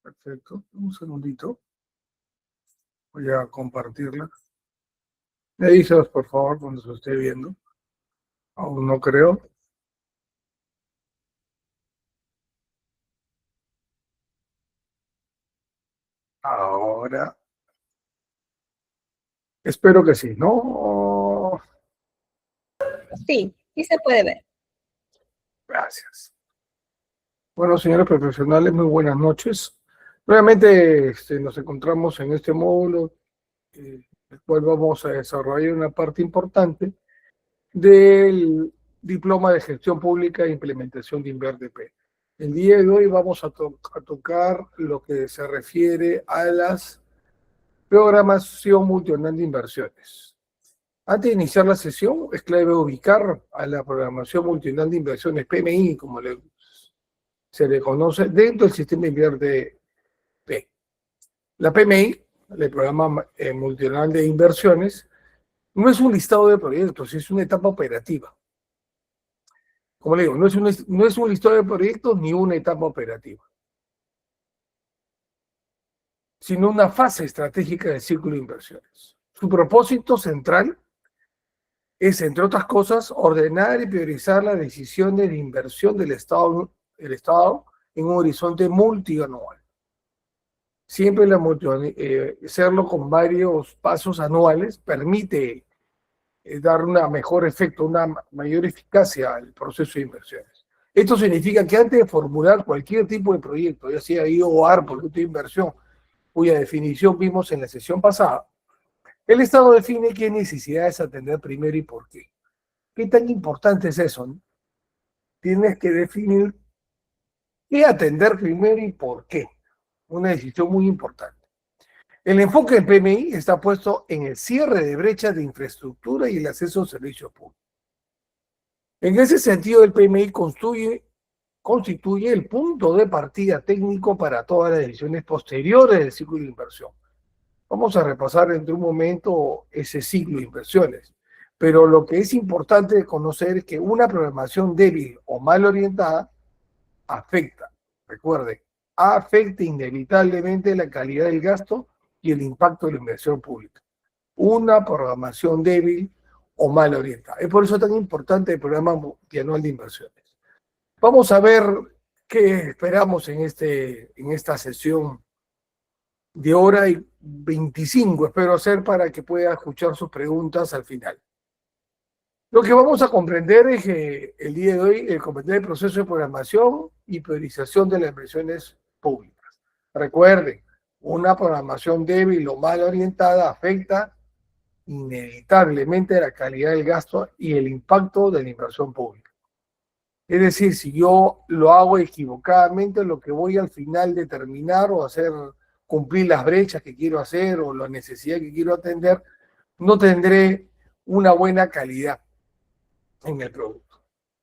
Perfecto. Un segundito. Voy a compartirla. Me dices, por favor, cuando se esté viendo. Aún no creo. Ahora. Espero que sí, ¿no? Sí, sí se puede ver. Gracias. Bueno, señores profesionales, muy buenas noches. Nuevamente nos encontramos en este módulo, el cual vamos a desarrollar una parte importante del Diploma de Gestión Pública e Implementación de INVERDP. El día de hoy vamos a tocar lo que se refiere a las programación multianual de inversiones. Antes de iniciar la sesión, es clave ubicar a la programación multianual de inversiones, PMI, como se le conoce, dentro del sistema INVERDP. La PMI, el programa multianual de inversiones, no es un listado de proyectos, es una etapa operativa. Como le digo, no es un listado de proyectos ni una etapa operativa, sino una fase estratégica del ciclo de inversiones. Su propósito central es, entre otras cosas, ordenar y priorizar las decisiones de inversión del Estado en un horizonte multianual. Siempre hacerlo con varios pasos anuales permite dar un mejor efecto, una mayor eficacia al proceso de inversiones. Esto significa que antes de formular cualquier tipo de proyecto, ya sea IOAR, proyecto de inversión, cuya definición vimos en la sesión pasada, el Estado define qué necesidades atender primero y por qué. ¿Qué tan importante es eso, no? Tienes que definir qué atender primero y por qué. Una decisión muy importante. El enfoque del PMI está puesto en el cierre de brechas de infraestructura y el acceso a servicios públicos. En ese sentido, el PMI constituye el punto de partida técnico para todas las decisiones posteriores del ciclo de inversión. Vamos a repasar dentro de un momento ese ciclo de inversiones. Pero lo que es importante conocer es que una programación débil o mal orientada afecta, recuerden, afecta inevitablemente la calidad del gasto y el impacto de la inversión pública. Una programación débil o mal orientada. Es por eso tan importante el programa multianual de inversiones. Vamos a ver qué esperamos en esta sesión de hora y 25, espero hacer, para que pueda escuchar sus preguntas al final. Lo que vamos a comprender es que el día de hoy, comprender el proceso de programación y priorización de las inversiones públicas. Recuerden, una programación débil o mal orientada afecta inevitablemente la calidad del gasto y el impacto de la inversión pública. Es decir, si yo lo hago equivocadamente, lo que voy al final determinar o hacer cumplir las brechas que quiero hacer o la necesidad que quiero atender, no tendré una buena calidad en el producto,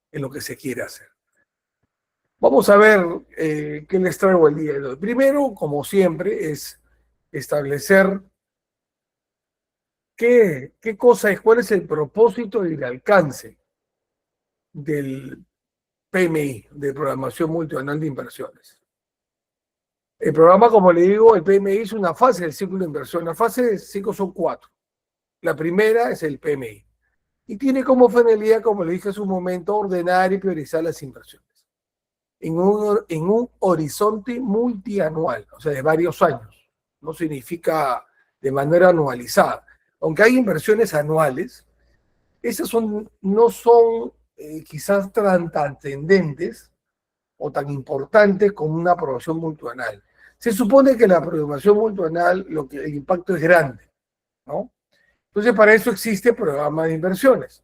en lo que se quiere hacer. Vamos a ver qué les traigo el día de hoy. Primero, como siempre, es establecer qué cosa es, cuál es el propósito y el alcance del PMI, de Programación Multianual de Inversiones. El programa, como le digo, el PMI es una fase del ciclo de inversión. Las fases de ciclo son 4. La primera es el PMI. Y tiene como finalidad, como le dije hace un momento, ordenar y priorizar las inversiones en un horizonte multianual, o sea, de varios años. No significa de manera anualizada. Aunque hay inversiones anuales, esas no son quizás tan trascendentes o tan importantes como una aprobación multianual. Se supone que la aprobación multianual, el impacto es grande, ¿no? Entonces, para eso existe el programa de inversiones.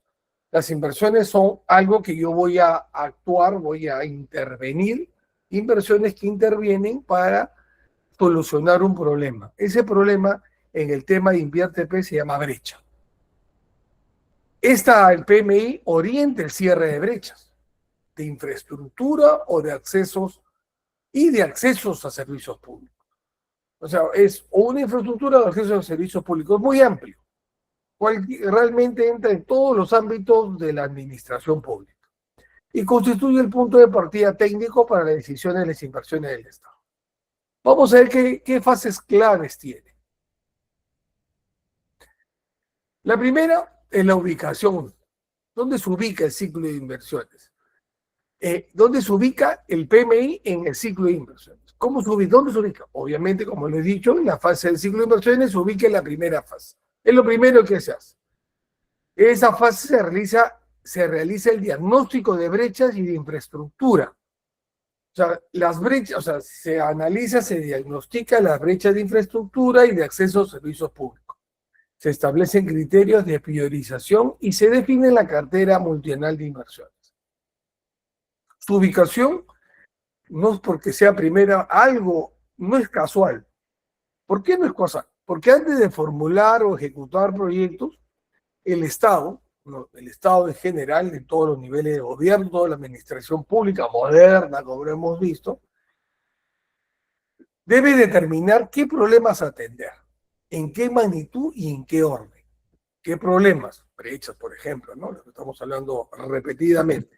Las inversiones son algo que yo voy a actuar, voy a intervenir, inversiones que intervienen para solucionar un problema. Ese problema en el tema de InvierTP se llama brecha. El PMI orienta el cierre de brechas de infraestructura o de accesos a servicios públicos. O sea, es una infraestructura o acceso a servicios públicos muy amplio. Realmente entra en todos los ámbitos de la administración pública y constituye el punto de partida técnico para la decisión de las inversiones del Estado. Vamos a ver qué fases claves tiene. La primera es la ubicación. ¿Dónde se ubica el ciclo de inversiones? ¿Dónde se ubica el PMI en el ciclo de inversiones? ¿Cómo se ubica? ¿Dónde se ubica? Obviamente, como lo he dicho, en la fase del ciclo de inversiones se ubica en la primera fase. Es lo primero que se hace. En esa fase se realiza el diagnóstico de brechas y de infraestructura. O sea, las brechas, o sea, se analiza, se diagnostica las brechas de infraestructura y de acceso a servicios públicos. Se establecen criterios de priorización y se define la cartera multianual de inversiones. Su ubicación no es porque sea primera, algo no es casual. ¿Por qué no es casual? Porque antes de formular o ejecutar proyectos, el Estado, ¿no? El Estado en general, de todos los niveles de gobierno, toda la administración pública moderna, como lo hemos visto, debe determinar qué problemas atender, en qué magnitud y en qué orden. ¿Qué problemas? Brechas, por ejemplo, ¿no? Lo que estamos hablando repetidamente.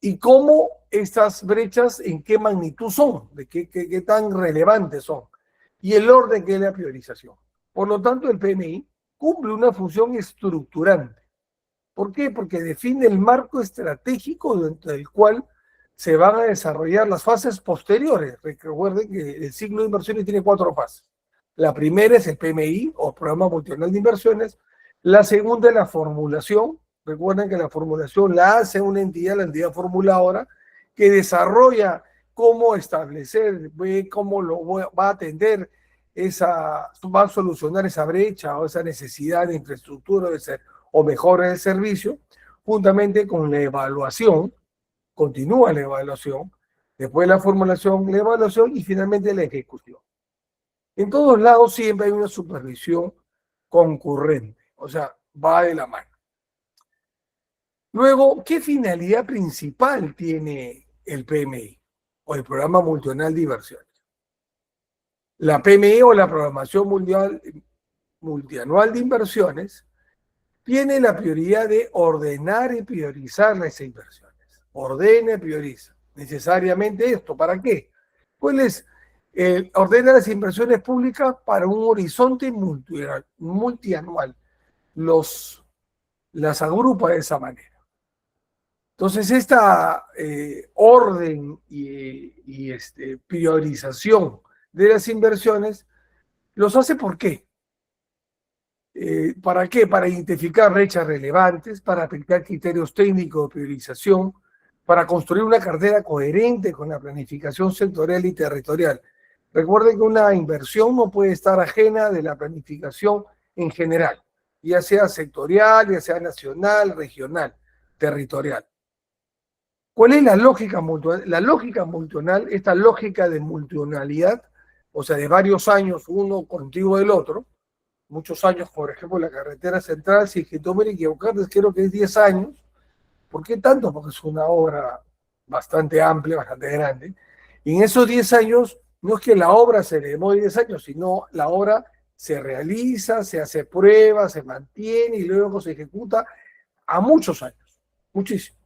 Y cómo estas brechas, en qué magnitud son, de qué tan relevantes son, y el orden que es la priorización. Por lo tanto, el PMI cumple una función estructurante. ¿Por qué? Porque define el marco estratégico dentro del cual se van a desarrollar las fases posteriores. Recuerden que el ciclo de inversiones tiene 4 fases. La primera es el PMI, o Programa Multianual de Inversiones. La segunda es la formulación. Recuerden que la formulación la hace una entidad, la entidad formuladora, que desarrolla cómo establecer, cómo lo va a atender, va a solucionar esa brecha o esa necesidad de infraestructura o mejora del servicio, juntamente con la evaluación. Continúa la evaluación, después la formulación, la evaluación y finalmente la ejecución. En todos lados siempre hay una supervisión concurrente, o sea, va de la mano. Luego, ¿qué finalidad principal tiene el PMI o el Programa Multianual de Inversiones? La PMI o la Programación Multianual de Inversiones tiene la prioridad de ordenar y priorizar las inversiones. Ordena y prioriza. Necesariamente esto, ¿para qué? Pues ordena las inversiones públicas para un horizonte multianual. Las agrupa de esa manera. Entonces, esta orden y priorización de las inversiones los hace ¿por qué? ¿Para qué? Para identificar brechas relevantes, para aplicar criterios técnicos de priorización, para construir una cartera coherente con la planificación sectorial y territorial. Recuerden que una inversión no puede estar ajena de la planificación en general, ya sea sectorial, ya sea nacional, regional, territorial. ¿Cuál es la lógica multianual? La lógica multianual, esta lógica de multianualidad, o sea, de varios años, uno contiguo del otro, muchos años, por ejemplo, la carretera central, si es que no me equivocar, creo que es 10 años. ¿Por qué tanto? Porque es una obra bastante amplia, bastante grande. Y en esos 10 años, no es que la obra se le demore 10 años, sino la obra se realiza, se hace pruebas, se mantiene y luego se ejecuta a muchos años, muchísimo.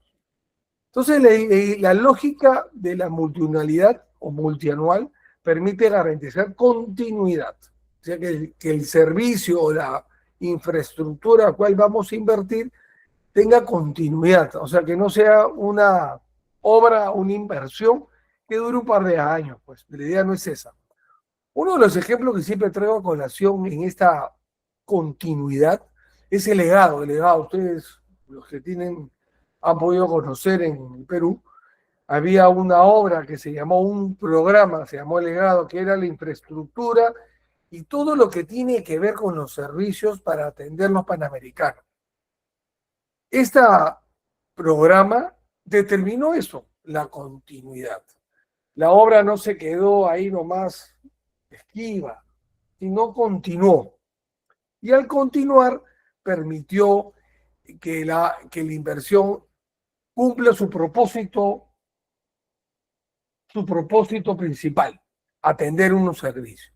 Entonces, la lógica de la multianualidad o multianual permite garantizar continuidad. O sea, que el servicio o la infraestructura a cual vamos a invertir tenga continuidad. O sea, que no sea una obra, una inversión que dure un par de años. Pues la idea no es esa. Uno de los ejemplos que siempre traigo a colación en esta continuidad es el legado. El legado, ustedes, los que han podido conocer en Perú, había una obra que se llamó, un programa, se llamó El Legado, que era la infraestructura y todo lo que tiene que ver con los servicios para atender los panamericanos. Este programa determinó eso, la continuidad. La obra no se quedó ahí nomás esquiva, sino continuó. Y al continuar, permitió que la inversión cumpla su propósito principal, atender unos servicios.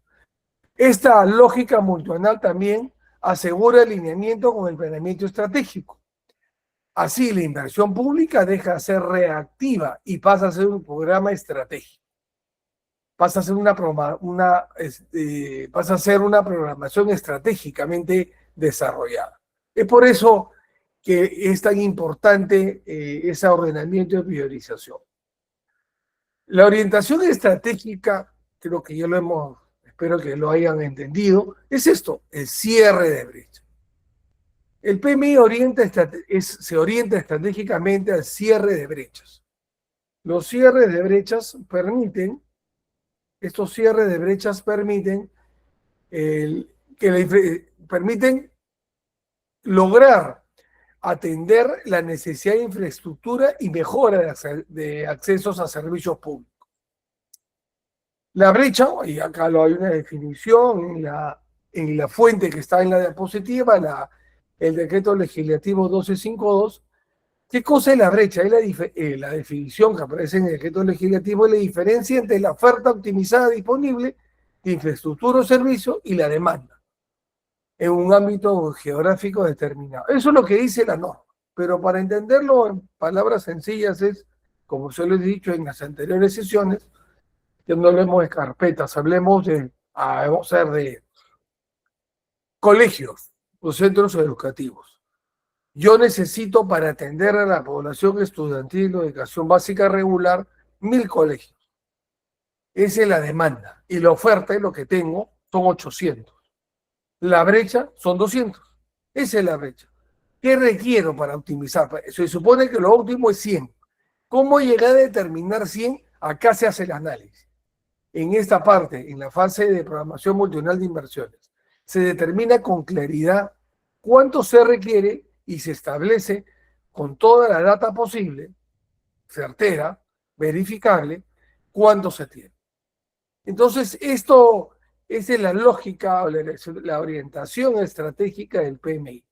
Esta lógica multianual también asegura alineamiento con el planeamiento estratégico. Así, la inversión pública deja de ser reactiva y pasa a ser un programa estratégico. pasa a ser pasa a ser una programación estratégicamente desarrollada. Es por eso que es tan importante ese ordenamiento y priorización. La orientación estratégica, creo que ya lo hemos, espero que lo hayan entendido, es esto, el cierre de brecha. El PMI se orienta estratégicamente al cierre de brechas. Los cierres de brechas permiten, estos cierres de brechas permiten, permiten lograr atender la necesidad de infraestructura y mejora de accesos a servicios públicos. La brecha, y acá hay una definición en la fuente que está en la diapositiva, el decreto legislativo 1252. ¿Qué cosa es la brecha? Es la definición que aparece en el decreto legislativo, es la diferencia entre la oferta optimizada disponible de infraestructura o servicio y la demanda en un ámbito geográfico determinado. Eso es lo que dice la norma, pero para entenderlo en palabras sencillas es, como se lo he dicho en las anteriores sesiones, que no hablemos de carpetas, hablemos de colegios o centros educativos. Yo necesito, para atender a la población estudiantil de educación básica regular, 1000 colegios. Esa es la demanda. Y la oferta, es lo que tengo, son 800. La brecha son 200. Esa es la brecha. ¿Qué requiero para optimizar? Se supone que lo óptimo es 100. ¿Cómo llegar a determinar 100? Acá se hace el análisis. En esta parte, en la fase de programación multinacional de inversiones, se determina con claridad cuánto se requiere y se establece con toda la data posible, certera, verificable, cuánto se tiene. Entonces, esta es la lógica o la orientación estratégica del PMI.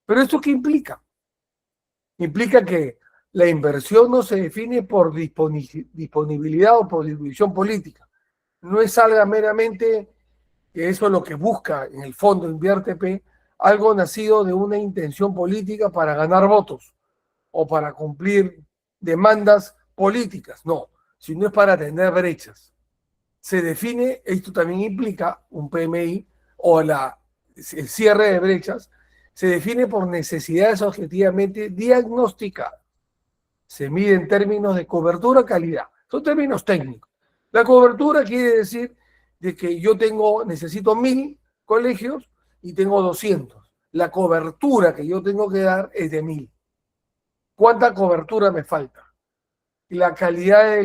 ¿Pero esto qué implica? Implica que la inversión no se define por disponibilidad o por distribución política. No es algo meramente que eso es lo que busca en el fondo Invierte P, algo nacido de una intención política para ganar votos o para cumplir demandas políticas. No, sino es para atender brechas. Se define, esto también implica un PMI o el cierre de brechas, se define por necesidades objetivamente diagnosticadas. Se mide en términos de cobertura, calidad. Son términos técnicos. La cobertura quiere decir de que yo necesito 1000 colegios y tengo 200. La cobertura que yo tengo que dar es de 1000. ¿Cuánta cobertura me falta? La calidad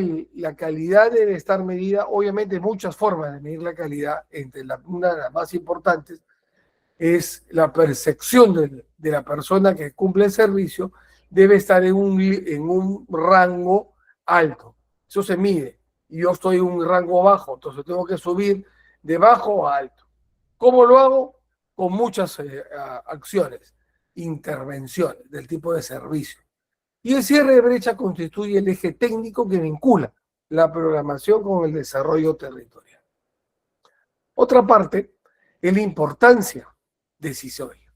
debe estar medida, obviamente, muchas formas de medir la calidad. Una de las más importantes es la percepción de la persona que cumple el servicio, debe estar en un rango alto. Eso se mide. Y yo estoy en un rango bajo, entonces tengo que subir de bajo a alto. ¿Cómo lo hago? Con muchas acciones, intervenciones del tipo de servicio. Y el cierre de brecha constituye el eje técnico que vincula la programación con el desarrollo territorial. Otra parte es la importancia decisoria.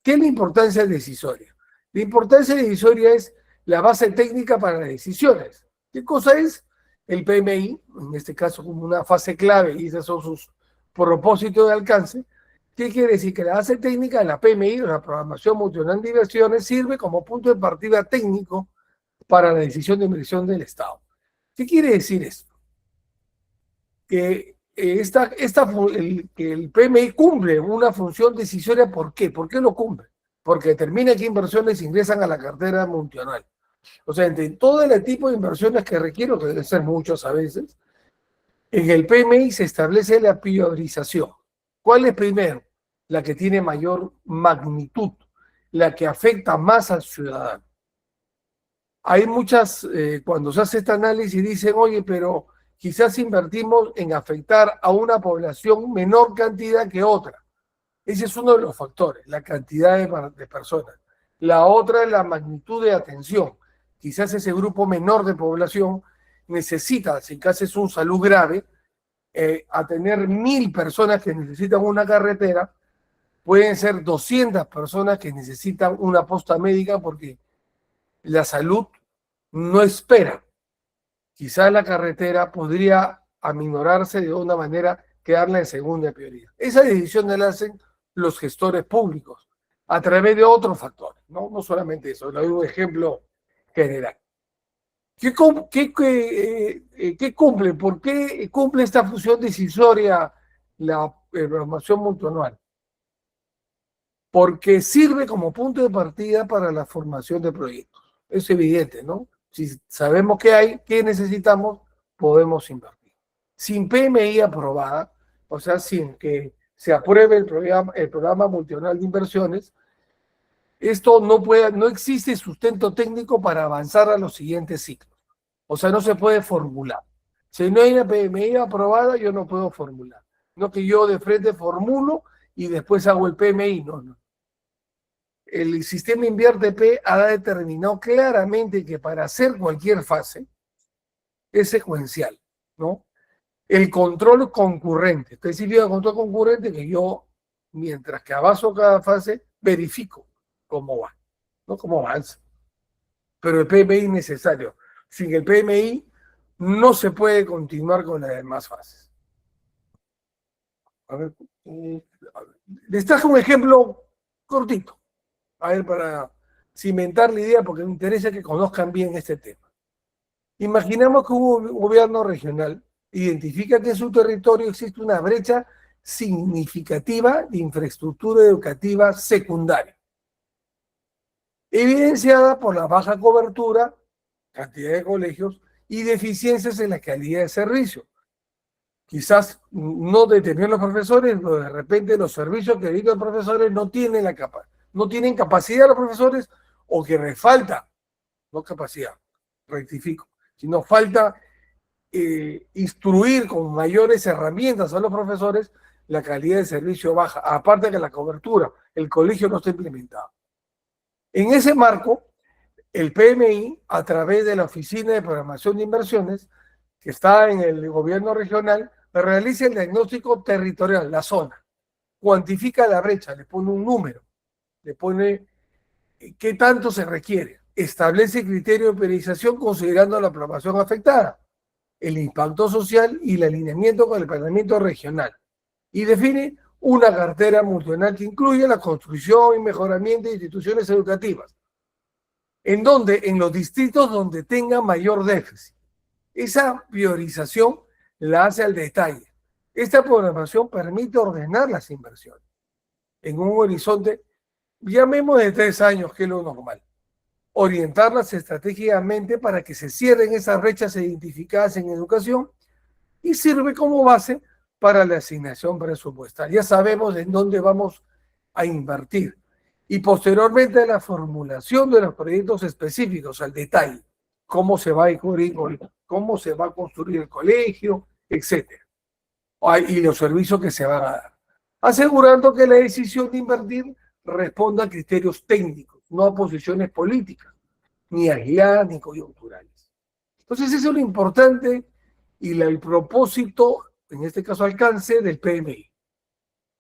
¿Qué es la importancia decisoria? La importancia decisoria es la base técnica para las decisiones. ¿Qué cosa es? El PMI, en este caso como una fase clave, y esos son sus propósitos de alcance. ¿Qué quiere decir? Que la base técnica de la PMI, la programación multinacional de inversiones, sirve como punto de partida técnico para la decisión de inversión del Estado. ¿Qué quiere decir esto? Que el PMI cumple una función decisoria. ¿Por qué? ¿Por qué lo cumple? Porque determina qué inversiones ingresan a la cartera multinacional. O sea, entre todo el tipo de inversiones que requiero, que deben ser muchas a veces, en el PMI se establece la priorización. ¿Cuál es primero? La que tiene mayor magnitud, la que afecta más al ciudadano. Hay muchas, cuando se hace este análisis, dicen, oye, pero quizás invertimos en afectar a una población menor cantidad que otra. Ese es uno de los factores, la cantidad de personas. La otra es la magnitud de atención. Quizás ese grupo menor de población necesita, si caso es un salud grave, a tener 1000 personas que necesitan una carretera, pueden ser 200 personas que necesitan una posta médica porque la salud no espera. Quizás la carretera podría aminorarse de una manera que darla en segunda prioridad. Esa decisión la hacen los gestores públicos a través de otros factores, no solamente eso. Le doy un ejemplo general. ¿Qué cumple? ¿Por qué cumple esta función decisoria la programación multianual? Porque sirve como punto de partida para la formación de proyectos. Es evidente, ¿no? Si sabemos qué hay, qué necesitamos, podemos invertir. Sin PMI aprobada, o sea, sin que se apruebe el programa multianual de inversiones, esto no existe sustento técnico para avanzar a los siguientes ciclos. O sea, no se puede formular. Si no hay una PMI aprobada, yo no puedo formular. No que yo de frente formulo y después hago el PMI, no. El sistema InvierteP ha determinado claramente que para hacer cualquier fase es secuencial, ¿no? El control concurrente, específico de control concurrente, que yo, mientras que avanzo cada fase, verifico cómo va, ¿no? Cómo avanza. Pero el PMI es necesario. Sin el PMI no se puede continuar con las demás fases. A ver, les traje un ejemplo cortito. A ver, para cimentar la idea, porque me interesa que conozcan bien este tema. Imaginamos que un gobierno regional identifica que en su territorio existe una brecha significativa de infraestructura educativa secundaria, evidenciada por la baja cobertura, cantidad de colegios y deficiencias en la calidad de servicio. Quizás no de tener los profesores, pero de repente los servicios que brindan los profesores no tienen no tienen capacidad los profesores, o que les falta, no capacidad, rectifico, sino falta instruir con mayores herramientas a los profesores, la calidad de servicio baja, aparte que la cobertura, el colegio no está implementado. En ese marco, el PMI, a través de la Oficina de Programación de Inversiones, que está en el gobierno regional, realiza el diagnóstico territorial, la zona, cuantifica la brecha, le pone un número, le pone qué tanto se requiere, establece criterio de priorización considerando la población afectada, el impacto social y el alineamiento con el planeamiento regional, y define una cartera multianual que incluye la construcción y mejoramiento de instituciones educativas, en los distritos donde tenga mayor déficit. Esa priorización la hace al detalle. Esta programación permite ordenar las inversiones en un horizonte, llamemos de 3 años, que es lo normal. Orientarlas estratégicamente para que se cierren esas brechas identificadas en educación, y sirve como base para la asignación presupuestal. Ya sabemos en dónde vamos a invertir. Y posteriormente a la formulación de los proyectos específicos al detalle, cómo se va a construir el colegio, etc. Y los servicios que se van a dar, asegurando que la decisión de invertir responda a criterios técnicos, no a posiciones políticas, ni aisladas ni coyunturales. Entonces eso es lo importante y el propósito, en este caso alcance, del PMI.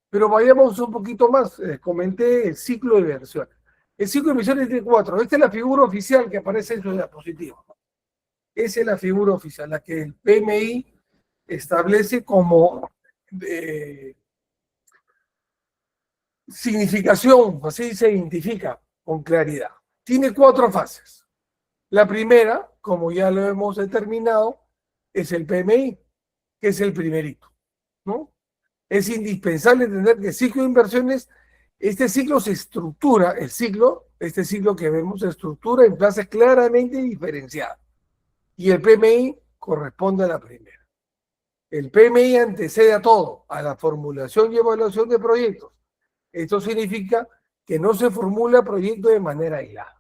Pero vayamos un poquito más. Comenté el ciclo de inversiones. El ciclo de inversiones tiene 4. Esta es la figura oficial que aparece en su diapositiva. Esa es la figura oficial, la que el PMI establece como significación, así se identifica con claridad. Tiene 4 fases. La primera, como ya lo hemos determinado, es el PMI, que es el primerito, ¿no? Es indispensable entender que el ciclo de inversiones, este ciclo se estructura, este ciclo que vemos se estructura en fases claramente diferenciadas. Y el PMI corresponde a la primera. El PMI antecede a todo, a la formulación y evaluación de proyectos. Esto significa que no se formula proyecto de manera aislada.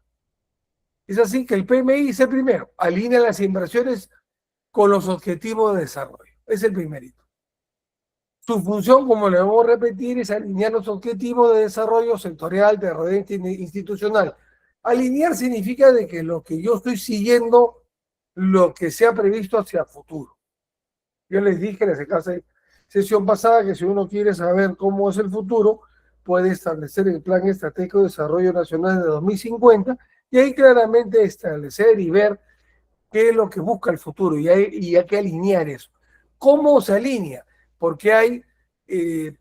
Es así que el PMI es el primero, alinea las inversiones con los objetivos de desarrollo. Es el primerito. Su función, como le vamos a repetir, es alinear los objetivos de desarrollo sectorial, terrestre e institucional. Alinear significa de que lo que yo estoy siguiendo, lo que se ha previsto hacia el futuro. Yo les dije en la sesión pasada que si uno quiere saber cómo es el futuro, puede establecer el Plan Estratégico de Desarrollo Nacional de 2050 y ahí claramente establecer y ver qué es lo que busca el futuro y hay que alinear eso ¿Cómo se alinea? Porque hay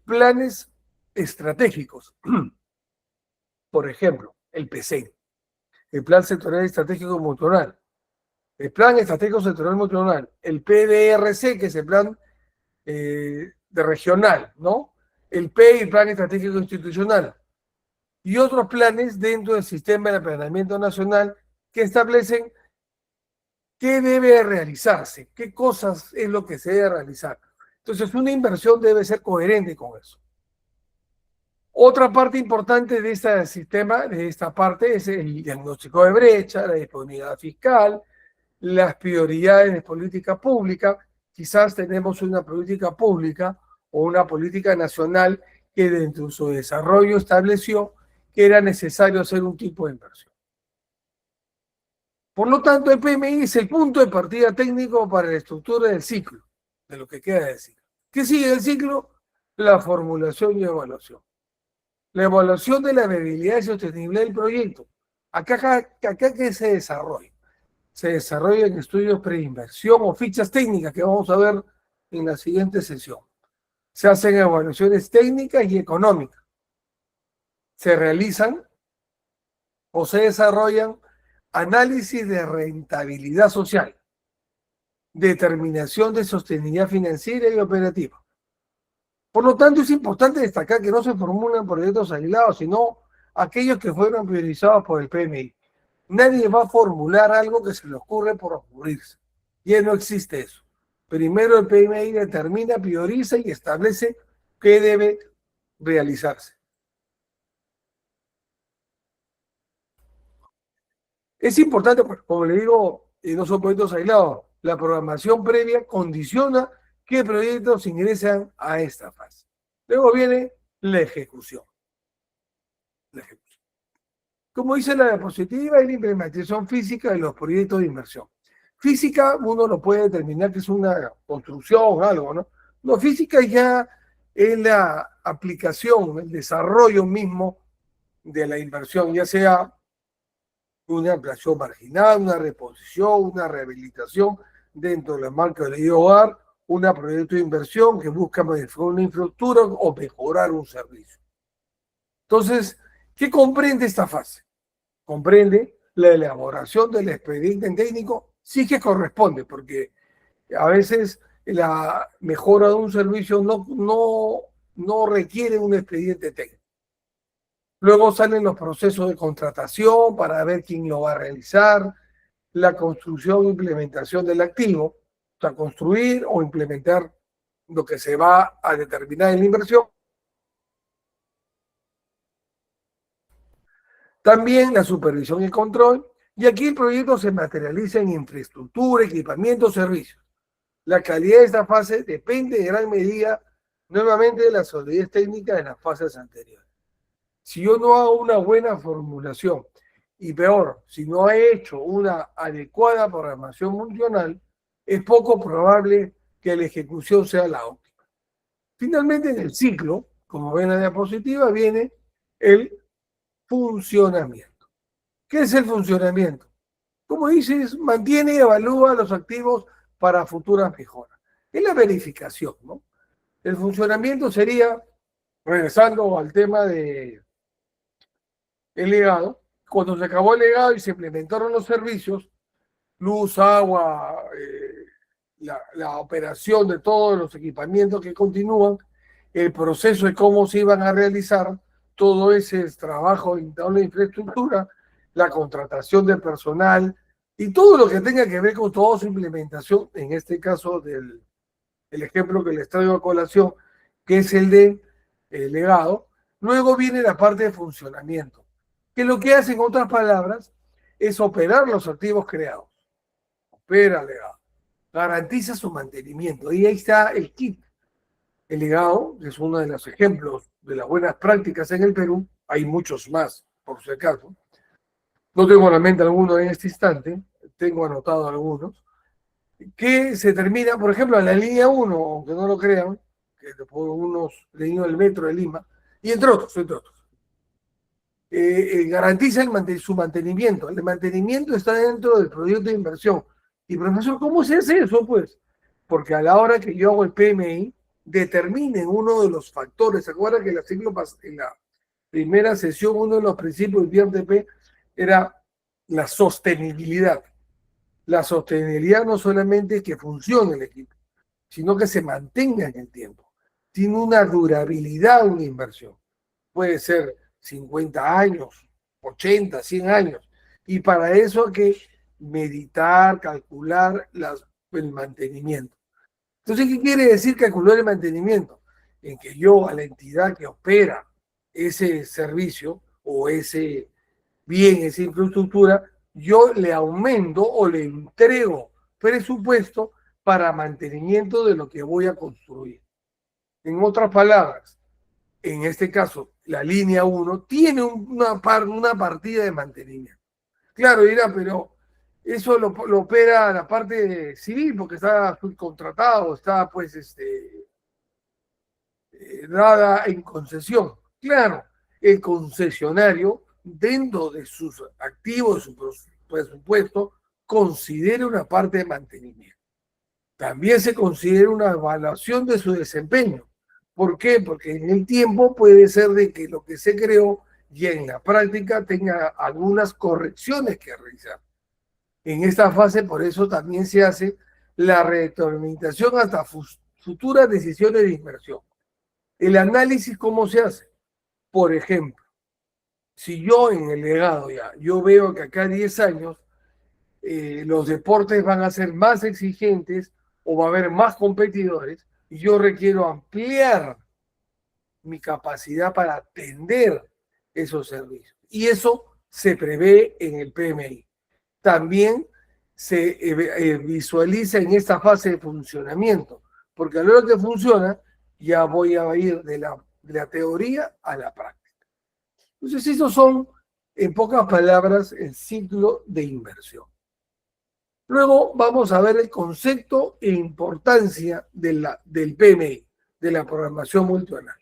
planes estratégicos. Por ejemplo, el PSEN, el Plan Sectorial Estratégico Multonal, el Plan Estratégico Sectorial Multonal, el PDRC, que es el Plan de regional, ¿no? El PEI, el Plan Estratégico Institucional, y otros planes dentro del sistema de planeamiento nacional que establecen qué debe realizarse, qué cosas es lo que se debe realizar. Entonces, una inversión debe ser coherente con eso. Otra parte importante de este sistema, de esta parte, es el diagnóstico de brecha, la disponibilidad fiscal, las prioridades de política pública. Quizás tenemos una política pública o una política nacional que dentro de su desarrollo estableció que era necesario hacer un tipo de inversión. Por lo tanto, el PMI es el punto de partida técnico para la estructura del ciclo, de lo que queda del ciclo. ¿Qué sigue el ciclo? La formulación y evaluación. La evaluación de la viabilidad y sostenibilidad del proyecto. Acá que se desarrolla. Se desarrollan estudios preinversión o fichas técnicas que vamos a ver en la siguiente sesión. Se hacen evaluaciones técnicas y económicas. Se realizan o se desarrollan análisis de rentabilidad social, determinación de sostenibilidad financiera y operativa. Por lo tanto, es importante destacar que no se formulan proyectos aislados, sino aquellos que fueron priorizados por el PMI. Nadie va a formular algo que se le ocurre por ocurrirse. Ya no existe eso. Primero el PMI determina, prioriza y establece qué debe realizarse. Es importante, pues, como le digo, no son proyectos aislados. La programación previa condiciona qué proyectos ingresan a esta fase. Luego viene la ejecución. La ejecución. Como dice la diapositiva, es la implementación física de los proyectos de inversión. Física, uno lo puede determinar que es una construcción, algo, ¿no? No, física ya es la aplicación, el desarrollo mismo de la inversión, ya sea una ampliación marginal, una reposición, una rehabilitación dentro de la marca del hogar, un proyecto de inversión que busca modificar una infraestructura o mejorar un servicio. Entonces, ¿qué comprende esta fase? Comprende la elaboración del expediente técnico, sí que corresponde, porque a veces la mejora de un servicio no requiere un expediente técnico. Luego salen los procesos de contratación para ver quién lo va a realizar, la construcción e implementación del activo, o sea, construir o implementar lo que se va a determinar en la inversión. También la supervisión y control, y aquí el proyecto se materializa en infraestructura, equipamiento, servicios. La calidad de esta fase depende en gran medida nuevamente de la solidez técnica de las fases anteriores. Si yo no hago una buena formulación, y peor, si no he hecho una adecuada programación funcional, es poco probable que la ejecución sea la óptima. Finalmente, en el ciclo, como ven en la diapositiva, viene el funcionamiento. ¿Qué es el funcionamiento? Como dices, mantiene y evalúa los activos para futuras mejoras. Es la verificación, ¿no? El funcionamiento sería, regresando al tema de el legado, cuando se acabó el legado y se implementaron los servicios, luz, agua, la operación de todos los equipamientos que continúan, el proceso de cómo se iban a realizar todo ese trabajo en la infraestructura, la contratación de personal y todo lo que tenga que ver con toda su implementación, en este caso del el ejemplo que les traigo a colación, que es el de legado. Luego viene la parte de funcionamiento, que lo que hace, en otras palabras, es operar los activos creados. Opera legado. Garantiza su mantenimiento. Y ahí está el kit. El legado es uno de los ejemplos de las buenas prácticas en el Perú. Hay muchos más, por si acaso. No tengo en la mente alguno en este instante. Tengo anotado algunos. Que se termina, por ejemplo, en la línea 1, aunque no lo crean, que por unos líneas del metro de Lima, y entre otros. Garantiza su mantenimiento. El mantenimiento está dentro del proyecto de inversión. Y profesor, ¿cómo se hace eso? Pues porque a la hora que yo hago el PMI, determinen uno de los factores. ¿Se acuerdan que en la primera sesión, uno de los principios del IRTP era la sostenibilidad? La sostenibilidad no solamente es que funcione el equipo, sino que se mantenga en el tiempo. Tiene una durabilidad una inversión. Puede ser 50 años, 80, 100 años. Y para eso hay que meditar, calcular el mantenimiento. Entonces, ¿qué quiere decir calcular el mantenimiento? En que yo a la entidad que opera ese servicio o ese bien, esa infraestructura, yo le aumento o le entrego presupuesto para mantenimiento de lo que voy a construir. En otras palabras, en este caso, la línea 1 tiene una partida de mantenimiento. Claro, dirá, pero eso lo opera la parte civil porque está subcontratado, está pues dada en concesión. Claro, el concesionario, dentro de sus activos, de su presupuesto, considera una parte de mantenimiento. También se considera una evaluación de su desempeño. ¿Por qué? Porque en el tiempo puede ser de que lo que se creó y en la práctica tenga algunas correcciones que realizar. En esta fase, por eso también se hace la retroalimentación hasta futuras decisiones de inversión. El análisis, ¿cómo se hace? Por ejemplo, si yo en el legado yo veo que acá a 10 años los deportes van a ser más exigentes o va a haber más competidores y yo requiero ampliar mi capacidad para atender esos servicios. Y eso se prevé en el PMI. También se visualiza en esta fase de funcionamiento, porque a la hora que funciona, ya voy a ir de la teoría a la práctica. Entonces, esos son, en pocas palabras, el ciclo de inversión. Luego vamos a ver el concepto e importancia del PMI, de la programación multianual.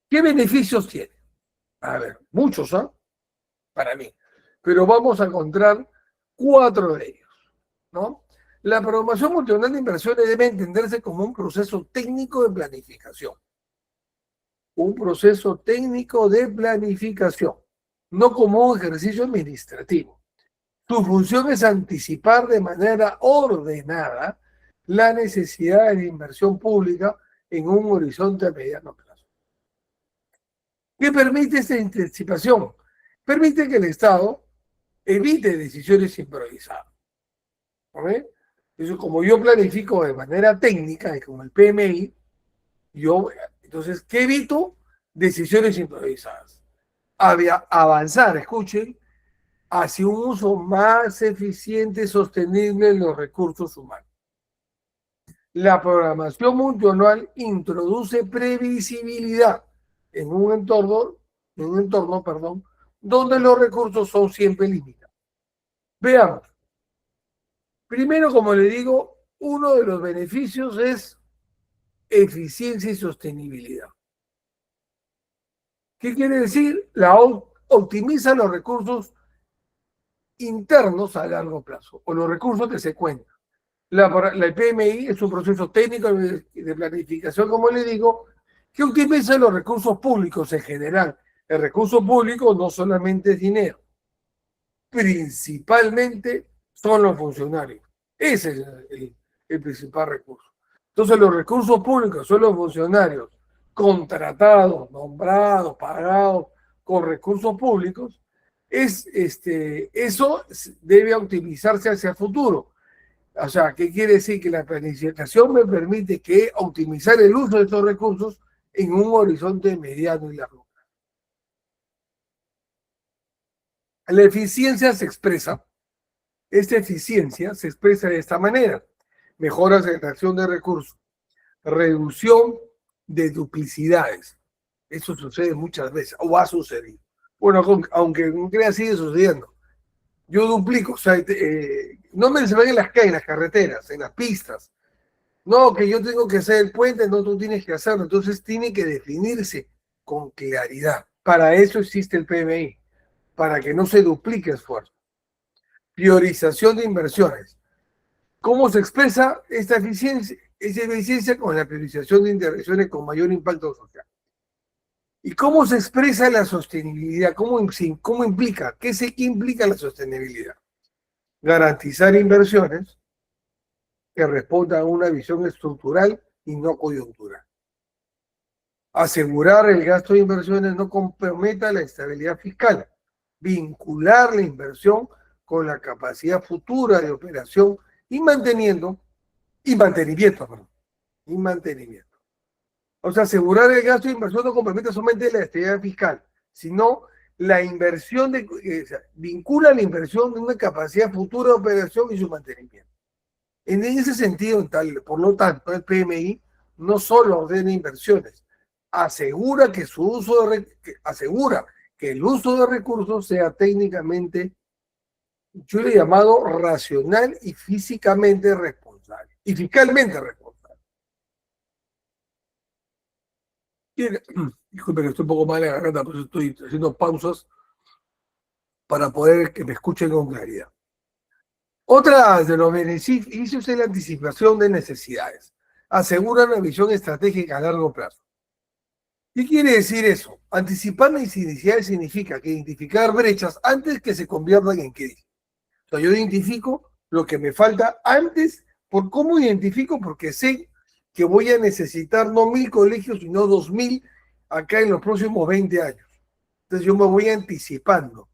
¿Qué beneficios tiene? A ver, muchos, ¿ah? Para mí. Pero vamos a encontrar 4 de ellos, ¿no? La programación multianual de inversiones debe entenderse como un proceso técnico de planificación. Un proceso técnico de planificación, no como un ejercicio administrativo. Su función es anticipar de manera ordenada la necesidad de inversión pública en un horizonte a mediano plazo. ¿Qué permite esta anticipación? Permite que el Estado evite decisiones improvisadas. ¿Okay? Entonces, como yo planifico de manera técnica y con el PMI, entonces, ¿qué evito? Decisiones improvisadas. Avanzar, escuchen, hacia un uso más eficiente y sostenible de los recursos humanos. La programación multianual introduce previsibilidad en un entorno, donde los recursos son siempre limitados. Veamos. Primero, como le digo, uno de los beneficios es eficiencia y sostenibilidad. ¿Qué quiere decir? Optimiza los recursos internos a largo plazo o los recursos que se cuentan. La PMI es un proceso técnico de planificación, como le digo, que optimiza los recursos públicos en general. El recurso público no solamente es dinero, principalmente son los funcionarios. Ese es el principal recurso. Entonces, los recursos públicos son los funcionarios contratados, nombrados, pagados con recursos públicos. Eso debe optimizarse hacia el futuro. O sea, ¿qué quiere decir? Que la planificación me permite optimizar el uso de estos recursos en un horizonte mediano y largo. La eficiencia se expresa. Esta eficiencia se expresa de esta manera: mejoras en la extracción de recursos, reducción de duplicidades. Eso sucede muchas veces, o ha sucedido. Bueno, aunque no crea, sigue sucediendo. Yo duplico, o sea, no me se ven en las calles, en las carreteras, en las pistas. No, que yo tengo que hacer el puente, no, tú tienes que hacerlo. Entonces tiene que definirse con claridad. Para eso existe el PMI, para que no se duplique esfuerzo. Priorización de inversiones. ¿Cómo se expresa esta eficiencia? Esa eficiencia con la priorización de inversiones con mayor impacto social. ¿Y cómo se expresa la sostenibilidad? ¿Cómo implica? ¿Qué implica la sostenibilidad? Garantizar inversiones que respondan a una visión estructural y no coyuntural. Asegurar el gasto de inversiones no comprometa la estabilidad fiscal. Vincular la inversión con la capacidad futura de operación y mantenimiento. O sea, asegurar el gasto de inversión no compromete solamente la estabilidad fiscal, sino la inversión vincula la inversión de una capacidad futura de operación y su mantenimiento. En ese sentido, por lo tanto, el PMI no solo ordena inversiones, asegura que el uso de recursos sea técnicamente, yo le he llamado racional y físicamente responsable, y fiscalmente responsable. Disculpe que estoy un poco mal en la garganta, por eso estoy haciendo pausas para poder que me escuchen con claridad. Otra de los beneficios es la anticipación de necesidades. Asegura una visión estratégica a largo plazo. ¿Qué quiere decir eso? Anticipar necesidades significa que identificar brechas antes que se conviertan en crisis. O sea, yo identifico lo que me falta antes. ¿Por cómo identifico? Porque sé que voy a necesitar no 1000 colegios, sino 2000 acá en los próximos 20 años. Entonces yo me voy anticipando.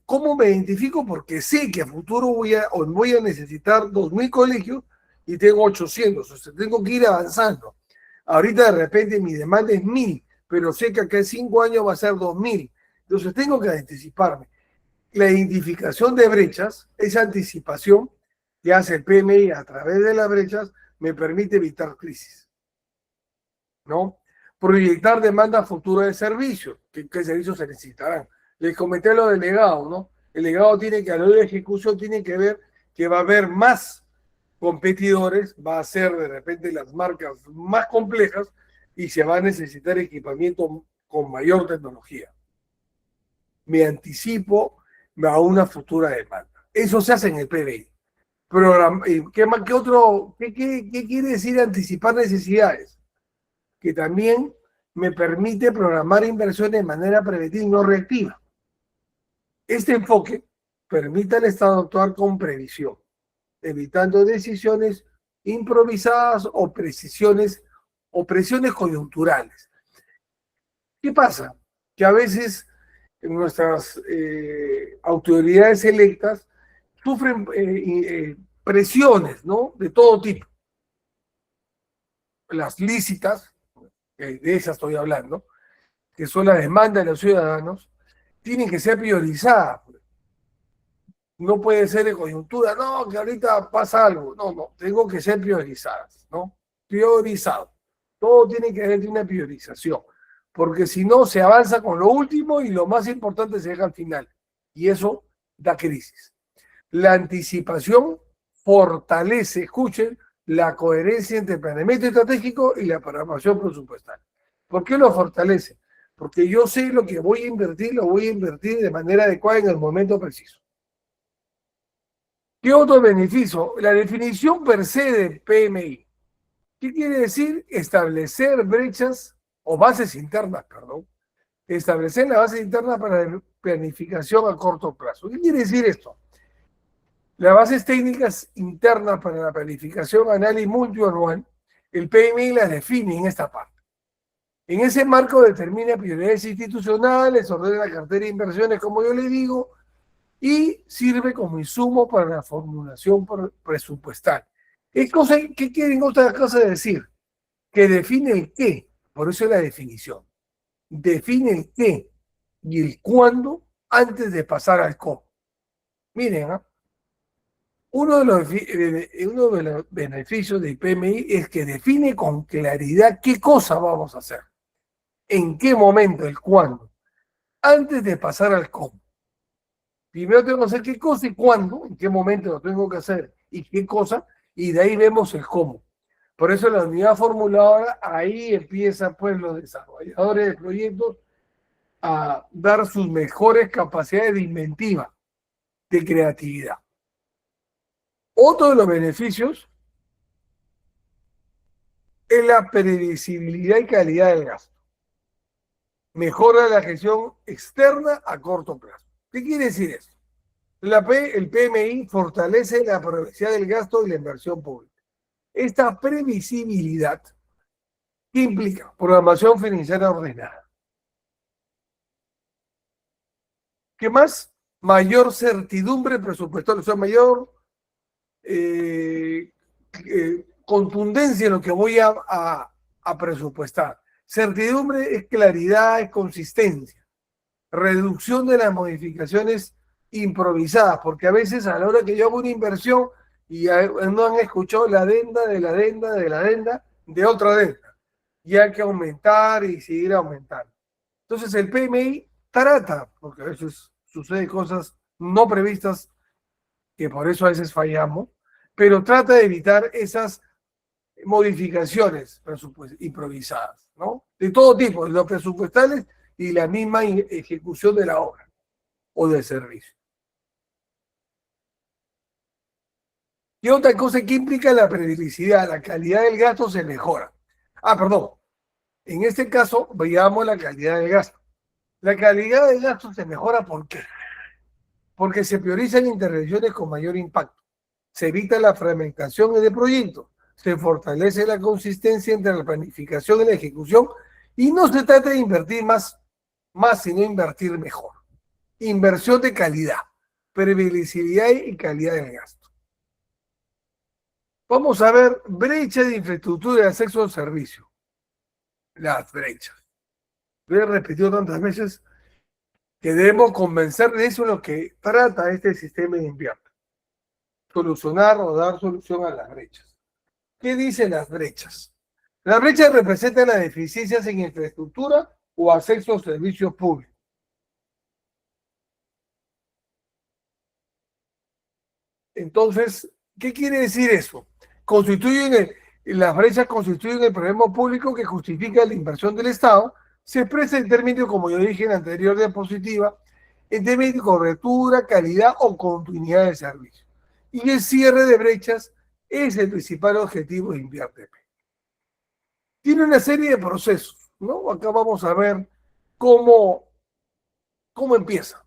¿Cómo me identifico? Porque sé que a futuro voy a necesitar 2000 colegios y tengo 800. O sea, tengo que ir avanzando. Ahorita de repente mi demanda es 1000, pero sé que acá en 5 años va a ser 2000. Entonces tengo que anticiparme. La identificación de brechas, esa anticipación que hace el PMI a través de las brechas, me permite evitar crisis, ¿no? Proyectar demanda futura de servicios. ¿Qué servicios se necesitarán? Les comenté lo del legado, ¿no? El legado tiene que, a la hora de ejecución, tiene que ver que va a haber más competidores, va a ser de repente las marcas más complejas y se va a necesitar equipamiento con mayor tecnología. Me anticipo a una futura demanda. Eso se hace en el PBI. ¿Qué quiere decir anticipar necesidades? Que también me permite programar inversiones de manera preventiva y no reactiva. Este enfoque permite al Estado actuar con previsión, evitando decisiones improvisadas o presiones coyunturales. ¿Qué pasa? Que a veces nuestras autoridades electas sufren presiones, ¿no? De todo tipo. Las lícitas, de esas estoy hablando, que son la demanda de los ciudadanos, tienen que ser priorizadas. No puede ser de coyuntura, no, que ahorita pasa algo. No, tengo que ser priorizadas, ¿no? Priorizado. Todo tiene que haber una priorización, porque si no, se avanza con lo último y lo más importante se deja al final. Y eso da crisis. La anticipación fortalece, escuchen, la coherencia entre el planeamiento estratégico y la programación presupuestal. ¿Por qué lo fortalece? Porque yo sé lo que voy a invertir, lo voy a invertir de manera adecuada en el momento preciso. ¿Qué otro beneficio? La definición per se del PMI. ¿Qué quiere decir? Establecer brechas o bases internas, perdón. Establecer la base interna para la planificación a corto plazo. ¿Qué quiere decir esto? Las bases técnicas internas para la planificación anual y multianual, el PMI las define en esta parte. En ese marco determina prioridades institucionales, ordena la cartera de inversiones, como yo le digo, y sirve como insumo para la formulación presupuestal. ¿Qué quieren otras cosas decir? Que define el qué, por eso es la definición. Define el qué y el cuándo antes de pasar al cómo. Miren, ¿eh? Uno de los beneficios del PMI es que define con claridad qué cosa vamos a hacer, en qué momento, el cuándo, antes de pasar al cómo. Primero tengo que hacer qué cosa y cuándo, en qué momento lo tengo que hacer y qué cosa, y de ahí vemos el cómo. Por eso la unidad formuladora, ahí empiezan pues los desarrolladores de proyectos a dar sus mejores capacidades de inventiva. de creatividad. Otro de los beneficios es la previsibilidad y calidad del gasto. Mejora la gestión externa a corto plazo. ¿Qué quiere decir eso? El PMI fortalece la previsibilidad del gasto y la inversión pública. Esta previsibilidad, ¿qué implica? Programación financiera ordenada. ¿Qué más? Mayor certidumbre presupuestal, o sea, mayor contundencia en lo que voy a presupuestar. Certidumbre es claridad, es consistencia. Reducción de las modificaciones improvisadas, porque a veces a la hora que yo hago una inversión y no han escuchado la adenda de la adenda de la adenda de otra adenda, y hay que aumentar y seguir aumentando. Entonces el PMI trata, porque a veces suceden cosas no previstas, que por eso a veces fallamos, pero trata de evitar esas modificaciones improvisadas, ¿no? De todo tipo, de los presupuestales y la misma ejecución de la obra o del servicio. Y otra cosa que implica la previsibilidad, la calidad del gasto se mejora. Perdón, en este caso veamos la calidad del gasto. La calidad del gasto se mejora, ¿por qué? Porque se priorizan intervenciones con mayor impacto, se evita la fragmentación de proyectos, se fortalece la consistencia entre la planificación y la ejecución, y no se trata de invertir más, sino invertir mejor. Inversión de calidad, previsibilidad y calidad del gasto. Vamos a ver brecha de infraestructura y acceso al servicio. Las brechas. Lo he repetido tantas veces que debemos convencer de eso, lo que trata este sistema de invierno. Solucionar o dar solución a las brechas. ¿Qué dicen las brechas? Las brechas representan las deficiencias en infraestructura o acceso a servicios públicos. Entonces, ¿qué quiere decir eso? Las brechas constituyen el problema público que justifica la inversión del Estado. Se expresa en términos, como yo dije en la anterior diapositiva, en términos de cobertura, calidad o continuidad de servicio. Y el cierre de brechas es el principal objetivo de InviarTP. Tiene una serie de procesos, ¿no? Acá vamos a ver cómo empieza.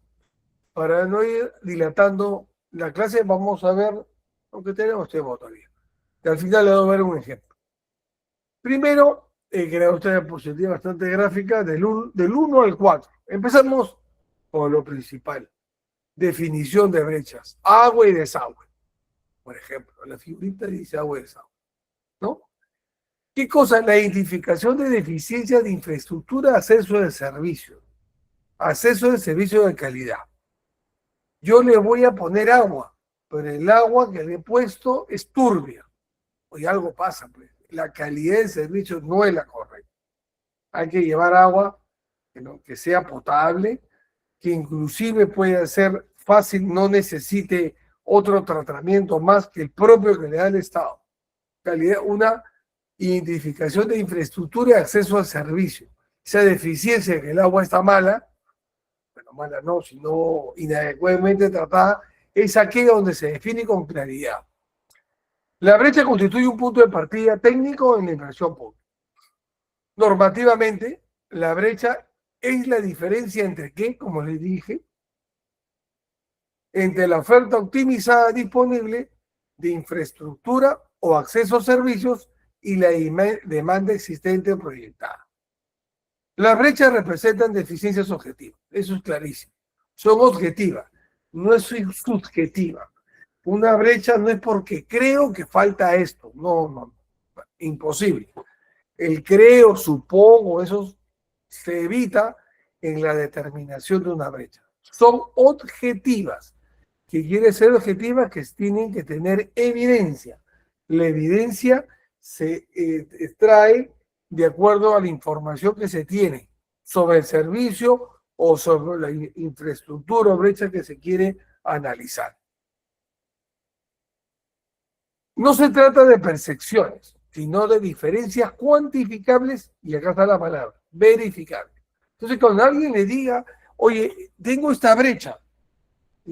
Para no ir dilatando la clase, vamos a ver, aunque tenemos tiempo todavía. Y al final le voy a ver un ejemplo. Primero, crea usted una diapositiva bastante gráfica del 1 al 4. Empezamos por lo principal. Definición de brechas. Agua y desagüe. Por ejemplo, la figurita dice agua y desagüe, ¿no? ¿Qué cosa? La identificación de deficiencias de infraestructura, acceso de servicio. Acceso de servicio de calidad. Yo le voy a poner agua, pero el agua que le he puesto es turbia. Oye, algo pasa, pues. La calidad del servicio no es la correcta. Hay que llevar agua que sea potable, que inclusive pueda ser fácil, no necesite otro tratamiento más que el propio que le da el Estado. Calidad, una identificación de infraestructura y acceso al servicio. Esa deficiencia que el agua está mala, bueno, mala no, sino inadecuadamente tratada, es aquella donde se define con claridad. La brecha constituye un punto de partida técnico en la inversión pública. Normativamente, la brecha es la diferencia entre qué, como les dije, entre la oferta optimizada disponible de infraestructura o acceso a servicios y la demanda existente o proyectada. Las brechas representan deficiencias objetivas, eso es clarísimo. Son objetivas, no es subjetiva. Una brecha no es porque creo que falta esto, no, imposible. El creo, supongo, eso se evita en la determinación de una brecha. Son objetivas. ¿Qué quiere ser objetivas? Que tienen que tener evidencia. La evidencia se extrae de acuerdo a la información que se tiene sobre el servicio o sobre la infraestructura o brecha que se quiere analizar. No se trata de percepciones, sino de diferencias cuantificables, y acá está la palabra, verificables. Entonces, cuando alguien le diga, oye, tengo esta brecha,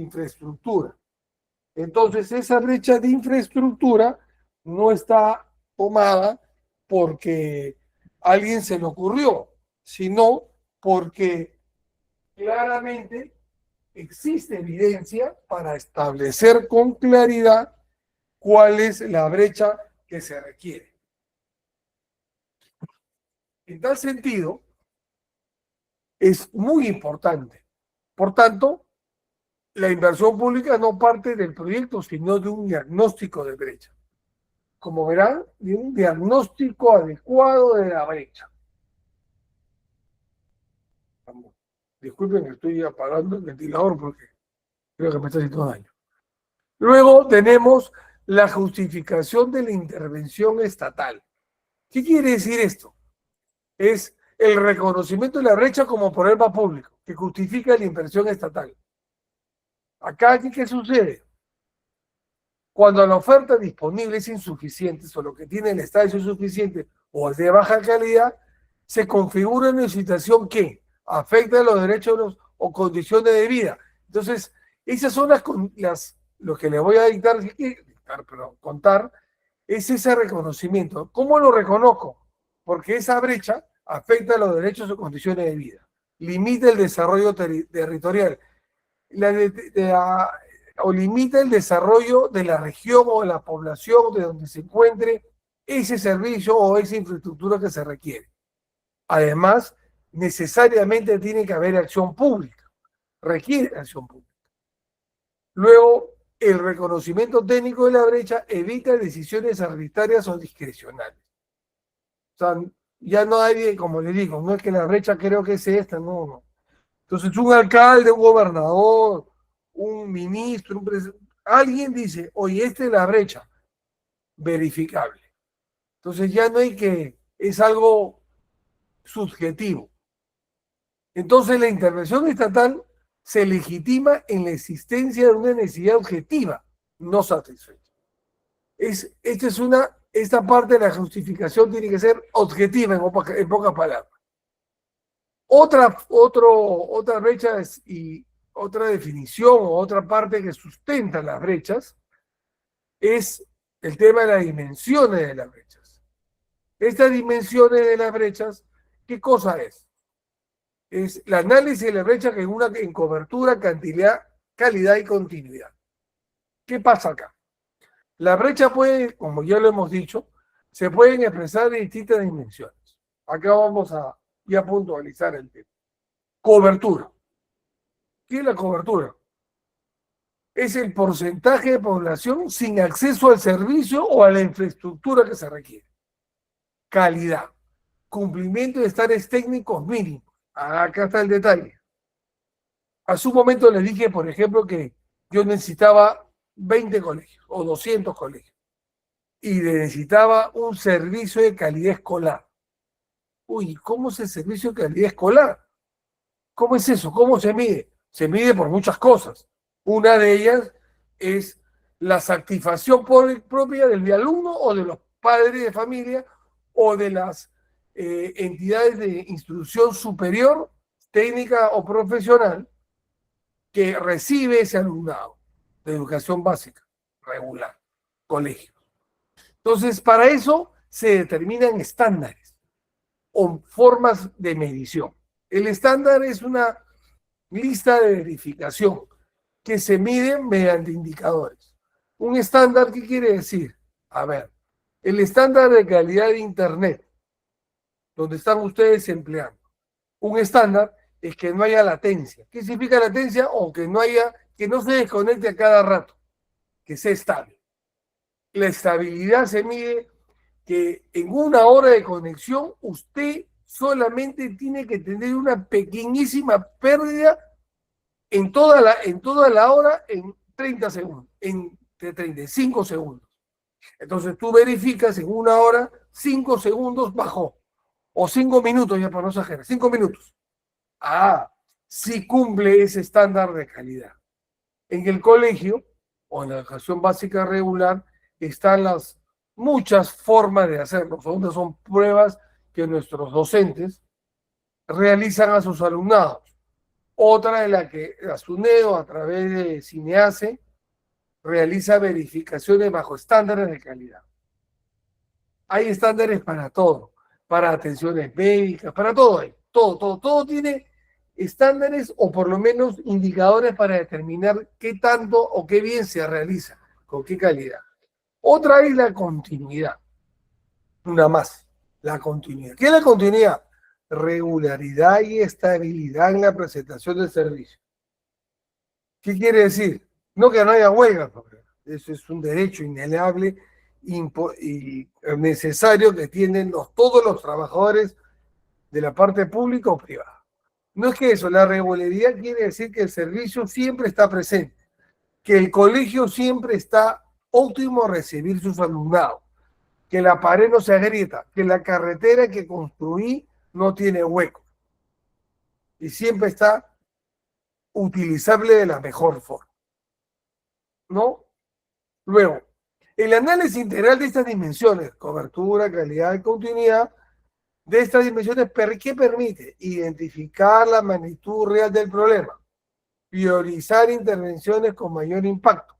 infraestructura. Entonces, esa brecha de infraestructura no está tomada porque a alguien se le ocurrió, sino porque claramente existe evidencia para establecer con claridad cuál es la brecha que se requiere. En tal sentido, es muy importante. Por tanto, la inversión pública no parte del proyecto, sino de un diagnóstico de brecha. Como verán, de un diagnóstico adecuado de la brecha. Disculpen que estoy apagando el ventilador porque creo que me está haciendo daño. Luego tenemos la justificación de la intervención estatal. ¿Qué quiere decir esto? Es el reconocimiento de la brecha como problema público, que justifica la inversión estatal. Acá, ¿qué sucede? Cuando la oferta disponible es insuficiente, o lo que tiene el Estado es insuficiente o es de baja calidad, se configura una situación que afecta a los derechos o condiciones de vida. Entonces, esas son lo que le voy a contar, es ese reconocimiento. ¿Cómo lo reconozco? Porque esa brecha afecta a los derechos o condiciones de vida, limita el desarrollo territorial, o limita el desarrollo de la región o de la población de donde se encuentre ese servicio o esa infraestructura que se requiere. Además, necesariamente tiene que haber acción pública, requiere acción pública. Luego, el reconocimiento técnico de la brecha evita decisiones arbitrarias o discrecionales. O sea, ya no hay, como le digo, no es que la brecha creo que es esta, no. Entonces, un alcalde, un gobernador, un ministro, alguien dice, oye, esta es la brecha, verificable. Entonces ya no hay es algo subjetivo. Entonces la intervención estatal se legitima en la existencia de una necesidad objetiva no satisfecha. Esta parte de la justificación tiene que ser objetiva en pocas palabras. Otra brecha y otra definición o otra parte que sustenta las brechas es el tema de las dimensiones de las brechas. Estas dimensiones de las brechas, ¿qué cosa es? Es el análisis de la brecha en cobertura, cantidad, calidad y continuidad. ¿Qué pasa acá? La brecha puede, como ya lo hemos dicho, se pueden expresar en distintas dimensiones. Acá vamos a puntualizar el tema. Cobertura. ¿Qué es la cobertura? Es el porcentaje de población sin acceso al servicio o a la infraestructura que se requiere. Calidad. Cumplimiento de estándares técnicos mínimos. Acá está el detalle. A su momento les dije, por ejemplo, que yo necesitaba 20 colegios o 200 colegios y necesitaba un servicio de calidad escolar. Uy, ¿cómo es el servicio de calidad escolar? ¿Cómo es eso? ¿Cómo se mide? Se mide por muchas cosas. Una de ellas es la satisfacción propia del alumno o de los padres de familia o de las entidades de instrucción superior, técnica o profesional que recibe ese alumnado de educación básica, regular, colegio. Entonces, para eso se determinan estándares o formas de medición. El estándar es una lista de verificación que se mide mediante indicadores. Un estándar, ¿qué quiere decir? A ver, el estándar de calidad de Internet, donde están ustedes empleando. Un estándar es que no haya latencia. ¿Qué significa latencia? O que no se desconecte a cada rato, que sea estable. La estabilidad se mide que en una hora de conexión usted solamente tiene que tener una pequeñísima pérdida en toda la hora en 30 segundos, entre 35 segundos. Entonces tú verificas en una hora, 5 segundos bajó. O 5 minutos, ya para no exagerar, 5 minutos. Sí cumple ese estándar de calidad. En el colegio o en la educación básica regular están las muchas formas de hacerlo. Son pruebas que nuestros docentes realizan a sus alumnados. Otra es la que la SUNEDO, a través de Cineace, realiza verificaciones bajo estándares de calidad. Hay estándares para todo, para atenciones médicas, para todo hay. Todo tiene estándares o por lo menos indicadores para determinar qué tanto o qué bien se realiza, con qué calidad. Otra es la continuidad. Una más, la continuidad. ¿Qué es la continuidad? Regularidad y estabilidad en la presentación del servicio. ¿Qué quiere decir? No que no haya huelga, porque eso es un derecho inalienable y necesario que tienen todos los trabajadores de la parte pública o privada. No es que eso, la regularidad quiere decir que el servicio siempre está presente, que el colegio siempre está óptimo a recibir sus alumnados, que la pared no se agrieta, que la carretera que construí no tiene hueco y siempre está utilizable de la mejor forma, ¿no? Luego, el análisis integral de estas dimensiones, cobertura, calidad y continuidad, de estas dimensiones, ¿qué permite? Identificar la magnitud real del problema, priorizar intervenciones con mayor impacto,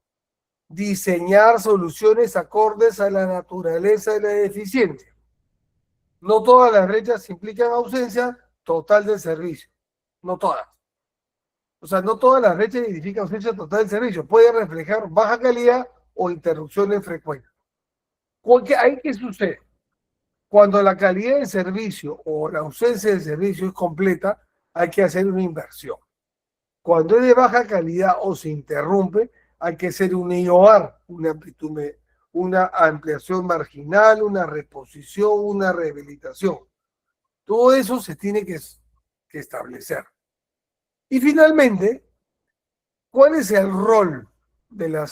diseñar soluciones acordes a la naturaleza de la deficiencia. No todas las brechas implican ausencia total del servicio, no todas. O sea, no todas las brechas significan ausencia total del servicio, puede reflejar baja calidad o interrupciones frecuentes. ¿Ahí qué sucede? Cuando la calidad del servicio o la ausencia del servicio es completa, hay que hacer una inversión. Cuando es de baja calidad o se interrumpe, hay que hacer un IOR, una ampliación marginal, una reposición, una rehabilitación. Todo eso se tiene que establecer. Y finalmente, ¿cuál es el rol de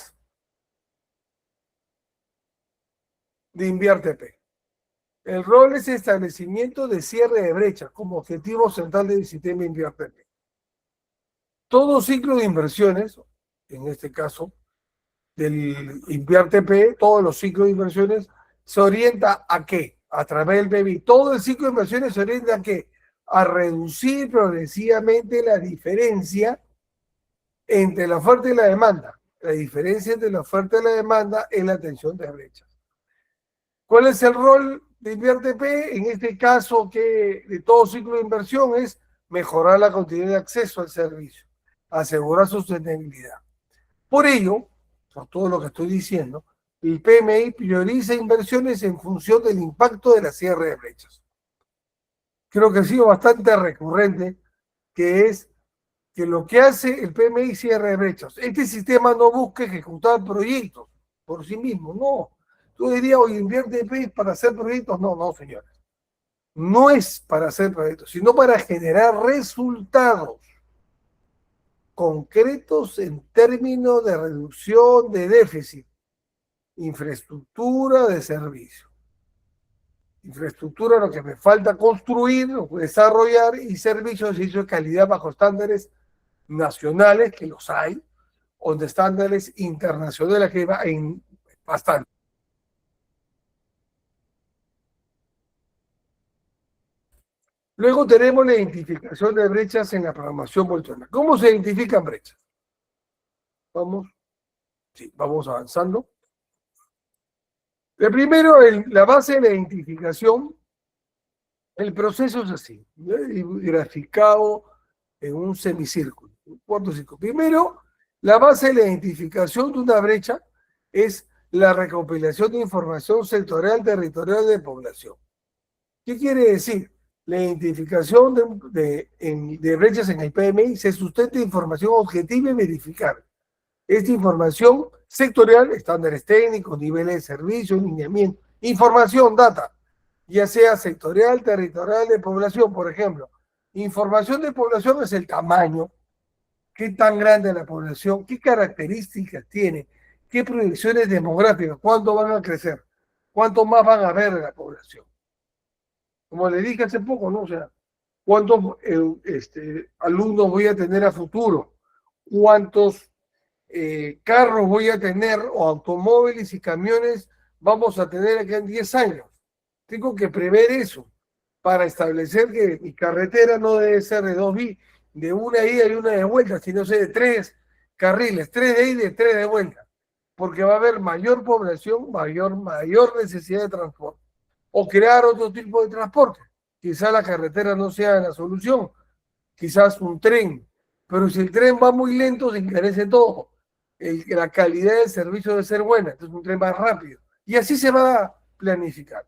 InviarTP? El rol es establecimiento de cierre de brechas como objetivo central del sistema InviarTP. Todo ciclo de inversiones, en este caso del InviarTP, todos los ciclos de inversiones, se orienta ¿a qué? A través del PBI. Todo el ciclo de inversiones se orienta ¿a qué? A reducir progresivamente la diferencia entre la oferta y la demanda. La diferencia entre la oferta y la demanda es la atención de brechas. ¿Cuál es el rol de InviarTP? En este caso, que de todo ciclo de inversión es mejorar la continuidad de acceso al servicio, asegurar su sostenibilidad. Por ello, por todo lo que estoy diciendo, el PMI prioriza inversiones en función del impacto de la cierre de brechas. Creo que ha sido bastante recurrente, que es que lo que hace el PMI cierre de brechas. Este sistema no busca ejecutar proyectos por sí mismo, no. Tú dirías, oye, InviarTP para hacer proyectos. No, señores. No es para hacer proyectos, sino para generar resultados concretos en términos de reducción de déficit, infraestructura de servicio. Infraestructura, lo que me falta construir, desarrollar, y servicios de calidad bajo estándares nacionales, que los hay, o de estándares internacionales, que va en bastante. Luego tenemos la identificación de brechas en la programación bolsonaro. ¿Cómo se identifican brechas? Vamos avanzando. Primero, la base de la identificación, el proceso es así, graficado en un semicírculo, un cuarto círculo. Primero, la base de la identificación de una brecha es la recopilación de información sectorial, territorial de población. ¿Qué quiere decir? La identificación de brechas en el PMI se sustenta en información objetiva y verificable. Esta información sectorial, estándares técnicos, niveles de servicio, lineamiento, información, data, ya sea sectorial, territorial, de población, por ejemplo. Información de población es el tamaño, qué tan grande es la población, qué características tiene, qué proyecciones demográficas, cuánto van a crecer, cuánto más van a haber de la población. Como le dije hace poco, ¿no? O sea, ¿cuántos alumnos voy a tener a futuro? ¿Cuántos carros voy a tener, o automóviles y camiones vamos a tener aquí en 10 años? Tengo que prever eso para establecer que mi carretera no debe ser de 2 vías, de una ida y una de vuelta, sino de 3 carriles, 3 de ida y 3 de vuelta, porque va a haber mayor población, mayor necesidad de transporte, o crear otro tipo de transporte. Quizás la carretera no sea la solución, quizás un tren, pero si el tren va muy lento se encarece todo. La calidad del servicio debe ser buena, entonces un tren más rápido. Y así se va a planificar.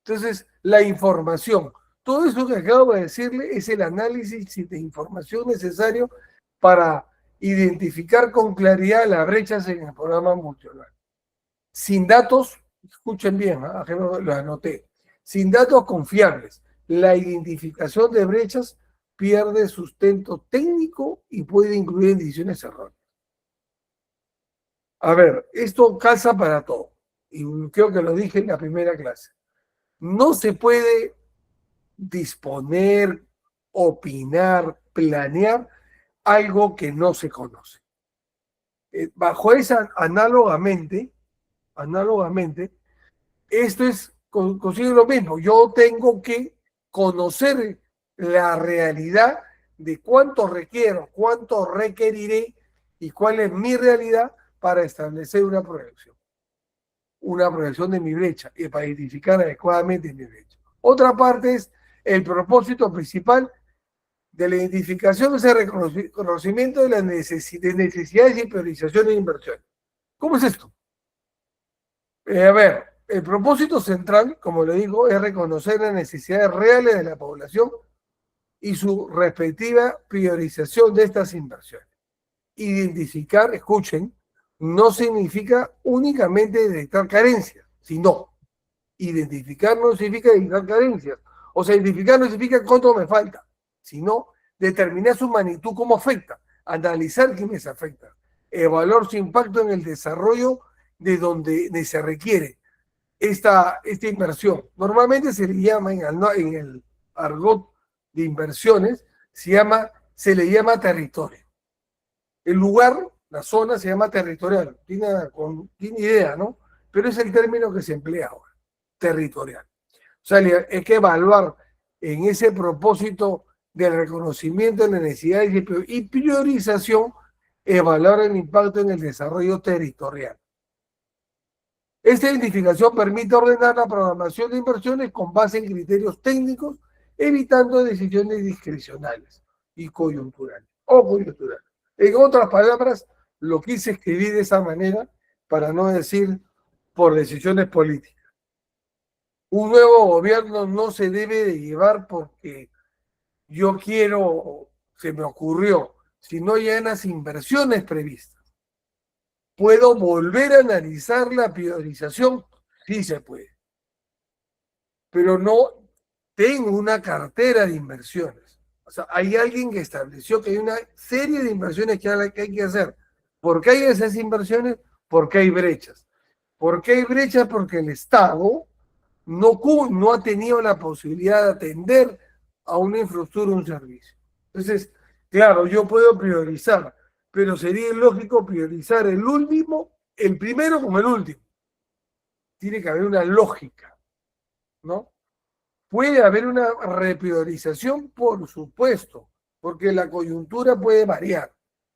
Entonces, la información, todo eso que acabo de decirle es el análisis de información necesario para identificar con claridad las brechas en el programa multianual. Sin datos, escuchen bien, lo anoté, sin datos confiables, la identificación de brechas pierde sustento técnico y puede incluir decisiones erróneas. A ver, esto calza para todo, y creo que lo dije en la primera clase. No se puede disponer, opinar, planear algo que no se conoce. Bajo esa, análogamente, esto es, consigue lo mismo. Yo tengo que conocer la realidad de cuánto requiero, cuánto requeriré y cuál es mi realidad para establecer una proyección de mi brecha y para identificar adecuadamente mi brecha. Otra parte es el propósito principal de la identificación, es el reconocimiento de las necesidades y priorización de inversiones. ¿Cómo es esto? A ver, el propósito central, como le digo, es reconocer las necesidades reales de la población y su respectiva priorización de estas inversiones. Identificar, escuchen, no significa únicamente detectar carencias, sino identificar no significa detectar carencias. O sea, identificar no significa cuánto me falta, sino determinar su magnitud, cómo afecta, analizar quiénes afectan, evaluar su impacto en el desarrollo de donde se requiere esta inversión. Normalmente se le llama en el argot de inversiones, se le llama territorio. El lugar, la zona se llama territorial. Tiene idea, ¿no? Pero es el término que se emplea ahora, territorial. O sea, hay que evaluar en ese propósito del reconocimiento de necesidades y priorización, evaluar el impacto en el desarrollo territorial. Esta identificación permite ordenar la programación de inversiones con base en criterios técnicos, evitando decisiones discrecionales y coyunturales. En otras palabras, lo quise escribir de esa manera para no decir por decisiones políticas. Un nuevo gobierno no se debe de llevar porque yo quiero, se me ocurrió, sino ya en las inversiones previstas. ¿Puedo volver a analizar la priorización? Sí se puede. Pero no tengo una cartera de inversiones. O sea, hay alguien que estableció que hay una serie de inversiones que hay que hacer. ¿Por qué hay esas inversiones? Porque hay brechas. ¿Por qué hay brechas? Porque el Estado no ha tenido la posibilidad de atender a una infraestructura, un servicio. Entonces, claro, yo puedo priorizar, pero sería ilógico priorizar el primero como el último. Tiene que haber una lógica, ¿no? Puede haber una repriorización, por supuesto, porque la coyuntura puede variar.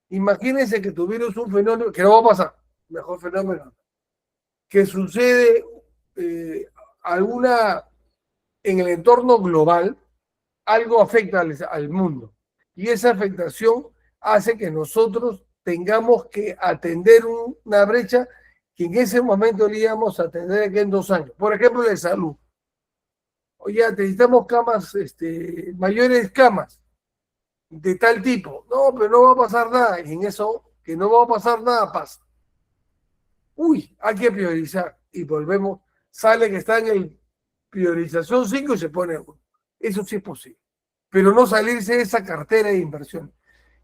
Imagínense que tuvieron un fenómeno, que no va a pasar, mejor fenómeno, que sucede en el entorno global, algo afecta al mundo. Y esa afectación hace que nosotros tengamos que atender una brecha que en ese momento le íbamos a atender aquí en 2 años. Por ejemplo, de salud. Oye, necesitamos camas, mayores camas de tal tipo. No, pero no va a pasar nada. Y en eso, que no va a pasar nada, pasa. Uy, hay que priorizar. Y volvemos, sale que está en el priorización 5 y se pone 1. Eso sí es posible. Pero no salirse de esa cartera de inversiones.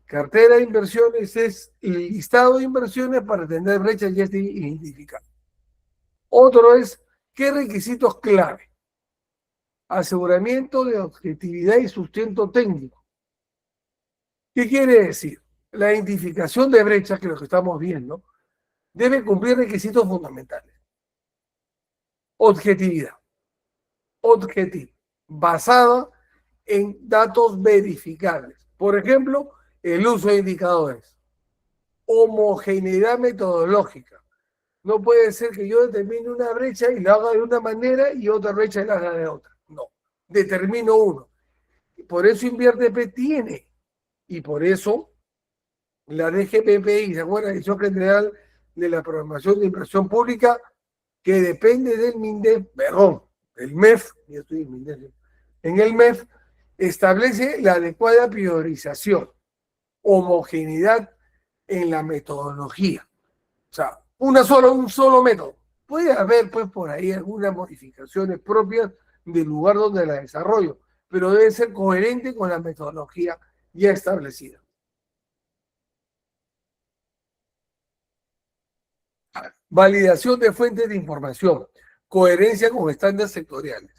Cartera de inversiones es el listado de inversiones para tener brechas ya identificadas. Otro es, ¿qué requisitos clave? Aseguramiento de objetividad y sustento técnico. ¿Qué quiere decir? La identificación de brechas, que es lo que estamos viendo, debe cumplir requisitos fundamentales. Objetividad. Basada en datos verificables. Por ejemplo, el uso de indicadores. Homogeneidad metodológica. No puede ser que yo determine una brecha y la haga de una manera y otra brecha y la haga de otra. No, determino uno. Por eso InviérteP tiene, y por eso la DGPPI, ¿se acuerdan? Dirección General de la Programación de Inversión Pública, que depende del MINDEF, perdón, del MEF, ya estoy en MINDEF, en el MEF, establece la adecuada priorización, homogeneidad en la metodología. O sea, un solo método. Puede haber, pues, por ahí algunas modificaciones propias del lugar donde la desarrollo, pero debe ser coherente con la metodología ya establecida. Validación de fuentes de información, coherencia con estándares sectoriales.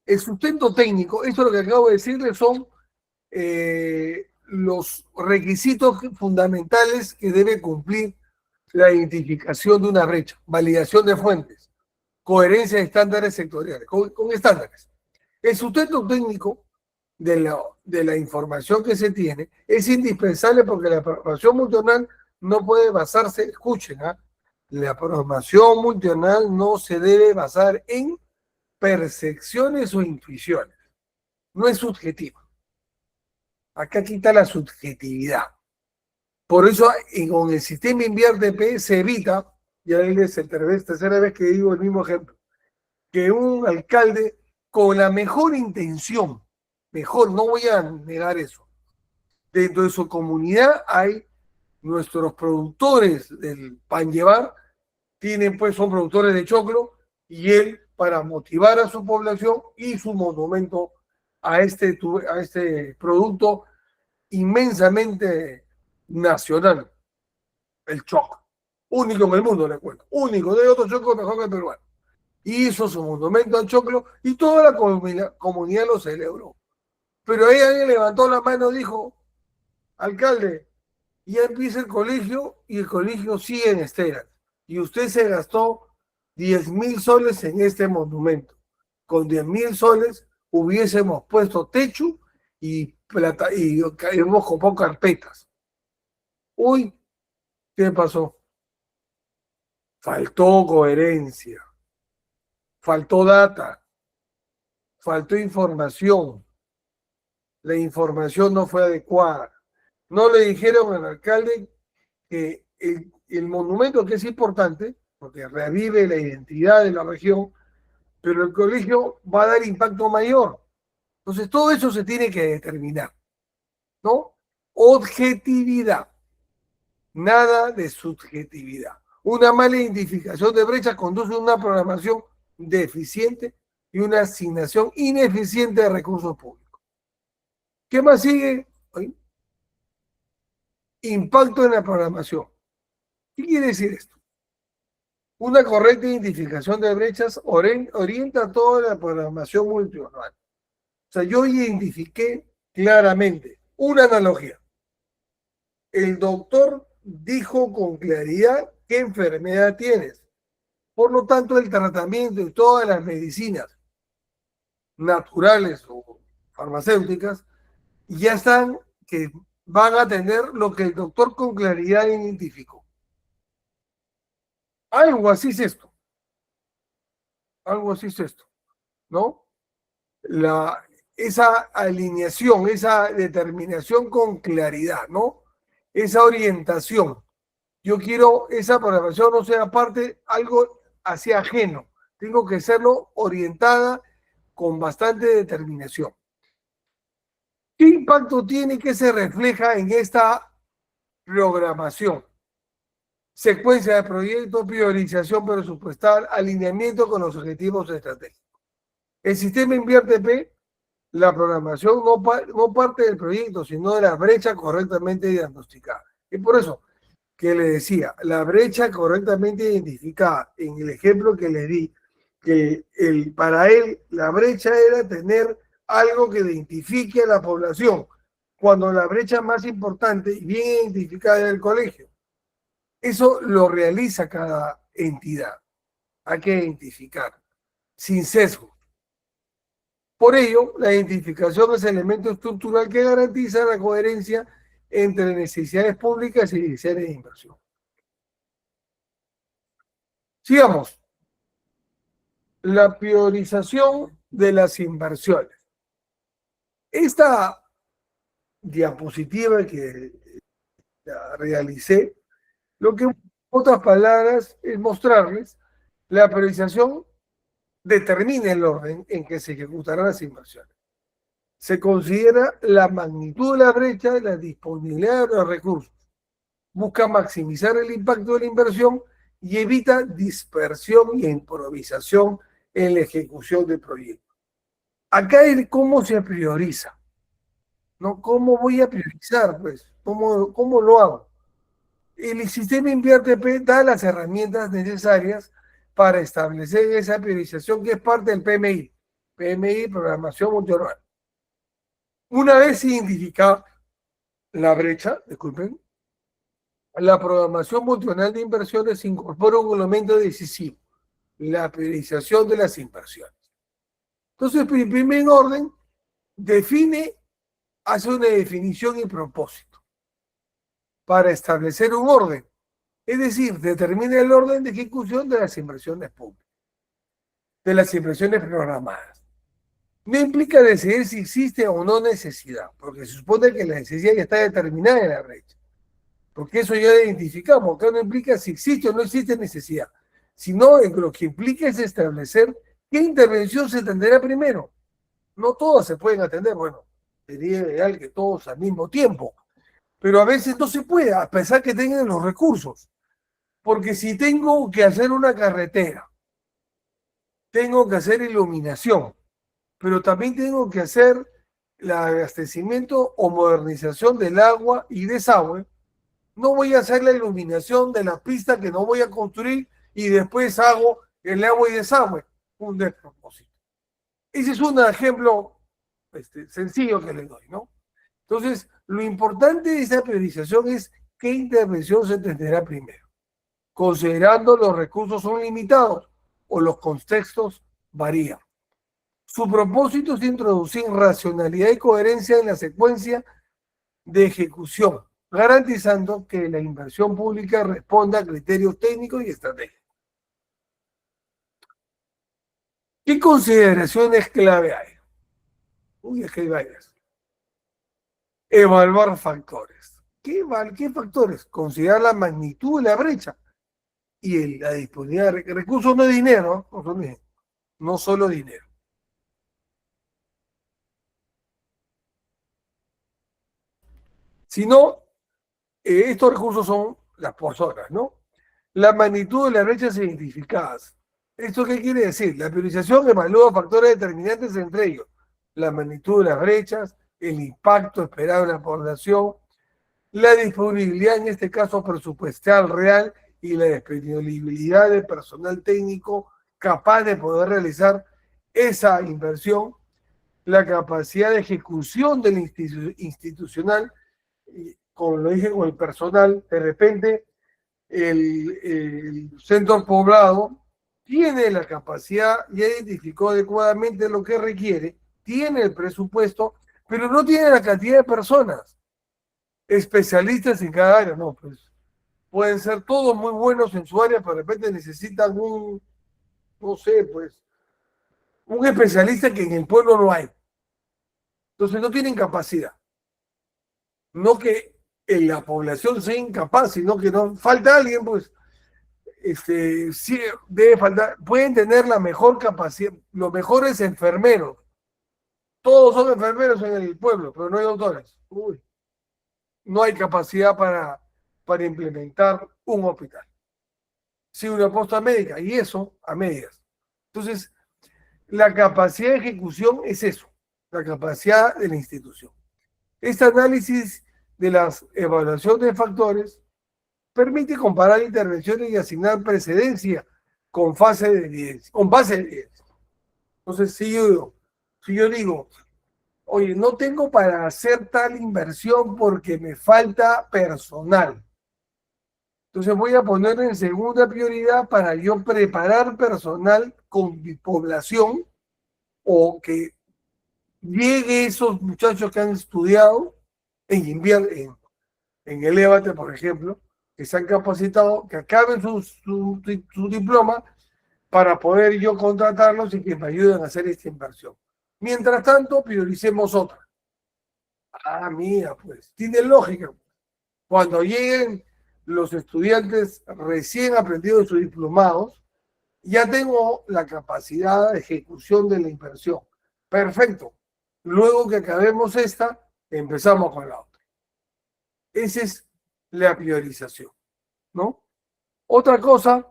El sustento técnico, esto lo que acabo de decirles son los requisitos fundamentales que debe cumplir la identificación de una brecha, validación de fuentes, coherencia de estándares sectoriales, con estándares. El sustento técnico de la información que se tiene es indispensable porque la programación multianual no puede basarse, escuchen, la programación multianual no se debe basar en percepciones o intuiciones, no es subjetiva. Acá quita la subjetividad. Por eso con el sistema InviérteP se evita, ya es la tercera vez que digo el mismo ejemplo, que un alcalde con la mejor intención, mejor, no voy a negar eso, dentro de su comunidad hay nuestros productores del pan llevar, tienen pues, son productores de choclo, y él, para motivar a su población, hizo un monumento a este producto inmensamente nacional, el choclo. Único en el mundo, le cuento. Único, no hay otro choclo mejor que el peruano. Hizo su monumento al choclo y toda la comunidad lo celebró. Pero ahí alguien levantó la mano y dijo, alcalde, ya empieza el colegio y el colegio sigue en esteras. Y usted se gastó 10.000 soles en este monumento. Con 10.000 soles hubiésemos puesto techo y plata y hemos comprado carpetas. Uy, ¿qué pasó? Faltó coherencia, faltó data, faltó información. La información no fue adecuada. No le dijeron al alcalde que el monumento, que es importante, porque revive la identidad de la región, pero el colegio va a dar impacto mayor. Entonces, todo eso se tiene que determinar, ¿no? Objetividad, nada de subjetividad. Una mala identificación de brechas conduce a una programación deficiente y una asignación ineficiente de recursos públicos. ¿Qué más sigue? Impacto en la programación. ¿Qué quiere decir esto? Una correcta identificación de brechas orienta toda la programación multianual. O sea, yo identifiqué claramente una analogía. El doctor dijo con claridad qué enfermedad tienes. Por lo tanto, el tratamiento y todas las medicinas naturales o farmacéuticas ya están, que van a tener lo que el doctor con claridad identificó. Algo así es esto. Algo así es esto, ¿no? Esa alineación, esa determinación con claridad, ¿no? Esa orientación. Yo quiero esa programación no sea parte, algo hacia ajeno. Tengo que serlo orientada con bastante determinación. ¿Qué impacto tiene que se refleja en esta programación? Secuencia de proyectos, priorización presupuestal, alineamiento con los objetivos estratégicos. El sistema InviérteP, la programación no parte del proyecto, sino de la brecha correctamente diagnosticada. Y por eso que le decía, la brecha correctamente identificada, en el ejemplo que le di, que para él la brecha era tener algo que identifique a la población, cuando la brecha más importante y bien identificada era el colegio. Eso lo realiza cada entidad. Hay que identificar, sin sesgo. Por ello, la identificación es el elemento estructural que garantiza la coherencia entre necesidades públicas y necesidades de inversión. Sigamos. La priorización de las inversiones. Esta diapositiva que la realicé, lo que en otras palabras es mostrarles la priorización determina el orden en que se ejecutarán las inversiones. Se considera la magnitud de la brecha de la disponibilidad de los recursos. Busca maximizar el impacto de la inversión y evita dispersión y improvisación en la ejecución del proyecto. Acá es cómo se prioriza, ¿no? ¿Cómo voy a priorizar? Pues, ¿cómo lo hago? El sistema InviarTP da las herramientas necesarias para establecer esa priorización que es parte del PMI, Programación Multianual. Una vez identificada la brecha, disculpen, la programación multianual de inversiones incorpora un elemento decisivo, la priorización de las inversiones. Entonces, en primer orden, hace una definición y propósito para establecer un orden. Es decir, determina el orden de ejecución de las inversiones públicas, de las inversiones programadas. No implica decidir si existe o no necesidad, porque se supone que la necesidad ya está determinada en la brecha. Porque eso ya lo identificamos. Acá no implica si existe o no existe necesidad, sino lo que implica es establecer qué intervención se atenderá primero. No todas se pueden atender, bueno, sería ideal que todos al mismo tiempo, pero a veces no se puede, a pesar que tengan los recursos. Porque si tengo que hacer una carretera, tengo que hacer iluminación, pero también tengo que hacer el abastecimiento o modernización del agua y desagüe, no voy a hacer la iluminación de la pista que no voy a construir y después hago el agua y desagüe. Un despropósito. Ese es un ejemplo sencillo que les doy, ¿no? Entonces, lo importante de esa priorización es qué intervención se tendrá primero, considerando los recursos son limitados o los contextos varían. Su propósito es introducir racionalidad y coherencia en la secuencia de ejecución, garantizando que la inversión pública responda a criterios técnicos y estratégicos. ¿Qué consideraciones clave hay? Uy, es que hay varias. Evaluar factores. ¿Qué factores? Considerar la magnitud de la brecha y la disponibilidad de recursos, no es dinero, no solo dinero. Sino, estos recursos son las personas, ¿no? La magnitud de las brechas identificadas. ¿Esto qué quiere decir? La priorización evalúa factores determinantes, entre ellos la magnitud de las brechas, el impacto esperado en la población, la disponibilidad, en este caso presupuestal real, y la disponibilidad de personal técnico capaz de poder realizar esa inversión, la capacidad de ejecución del institucional, como lo dije con el personal, de repente el centro poblado tiene la capacidad, ya identificó adecuadamente lo que requiere, tiene el presupuesto, pero no tiene la cantidad de personas especialistas en cada área, no, pues pueden ser todos muy buenos en su área, pero de repente necesitan no sé, pues, un especialista que en el pueblo no hay. Entonces no tienen capacidad. No que en la población sea incapaz, sino que no falta alguien, pues, sí debe faltar, pueden tener la mejor capacidad, los mejores enfermeros. Todos son enfermeros en el pueblo, pero no hay doctores. Uy, no hay capacidad para implementar un hospital. Sí, una posta médica, y eso a medias. Entonces, la capacidad de ejecución es eso, la capacidad de la institución. Este análisis de las evaluaciones de factores permite comparar intervenciones y asignar precedencia con base de evidencia. Entonces, si yo digo, oye, no tengo para hacer tal inversión porque me falta personal. Entonces voy a poner en segunda prioridad para yo preparar personal con mi población o que llegue esos muchachos que han estudiado en el EBATE, por ejemplo, que se han capacitado, que acaben su diploma para poder yo contratarlos y que me ayuden a hacer esta inversión. Mientras tanto, prioricemos otra. Ah, mira, pues, tiene lógica. Cuando lleguen los estudiantes recién aprendidos sus diplomados, ya tengo la capacidad de ejecución de la inversión. Perfecto. Luego que acabemos esta, empezamos con la otra. Esa es la priorización, ¿no? Otra cosa,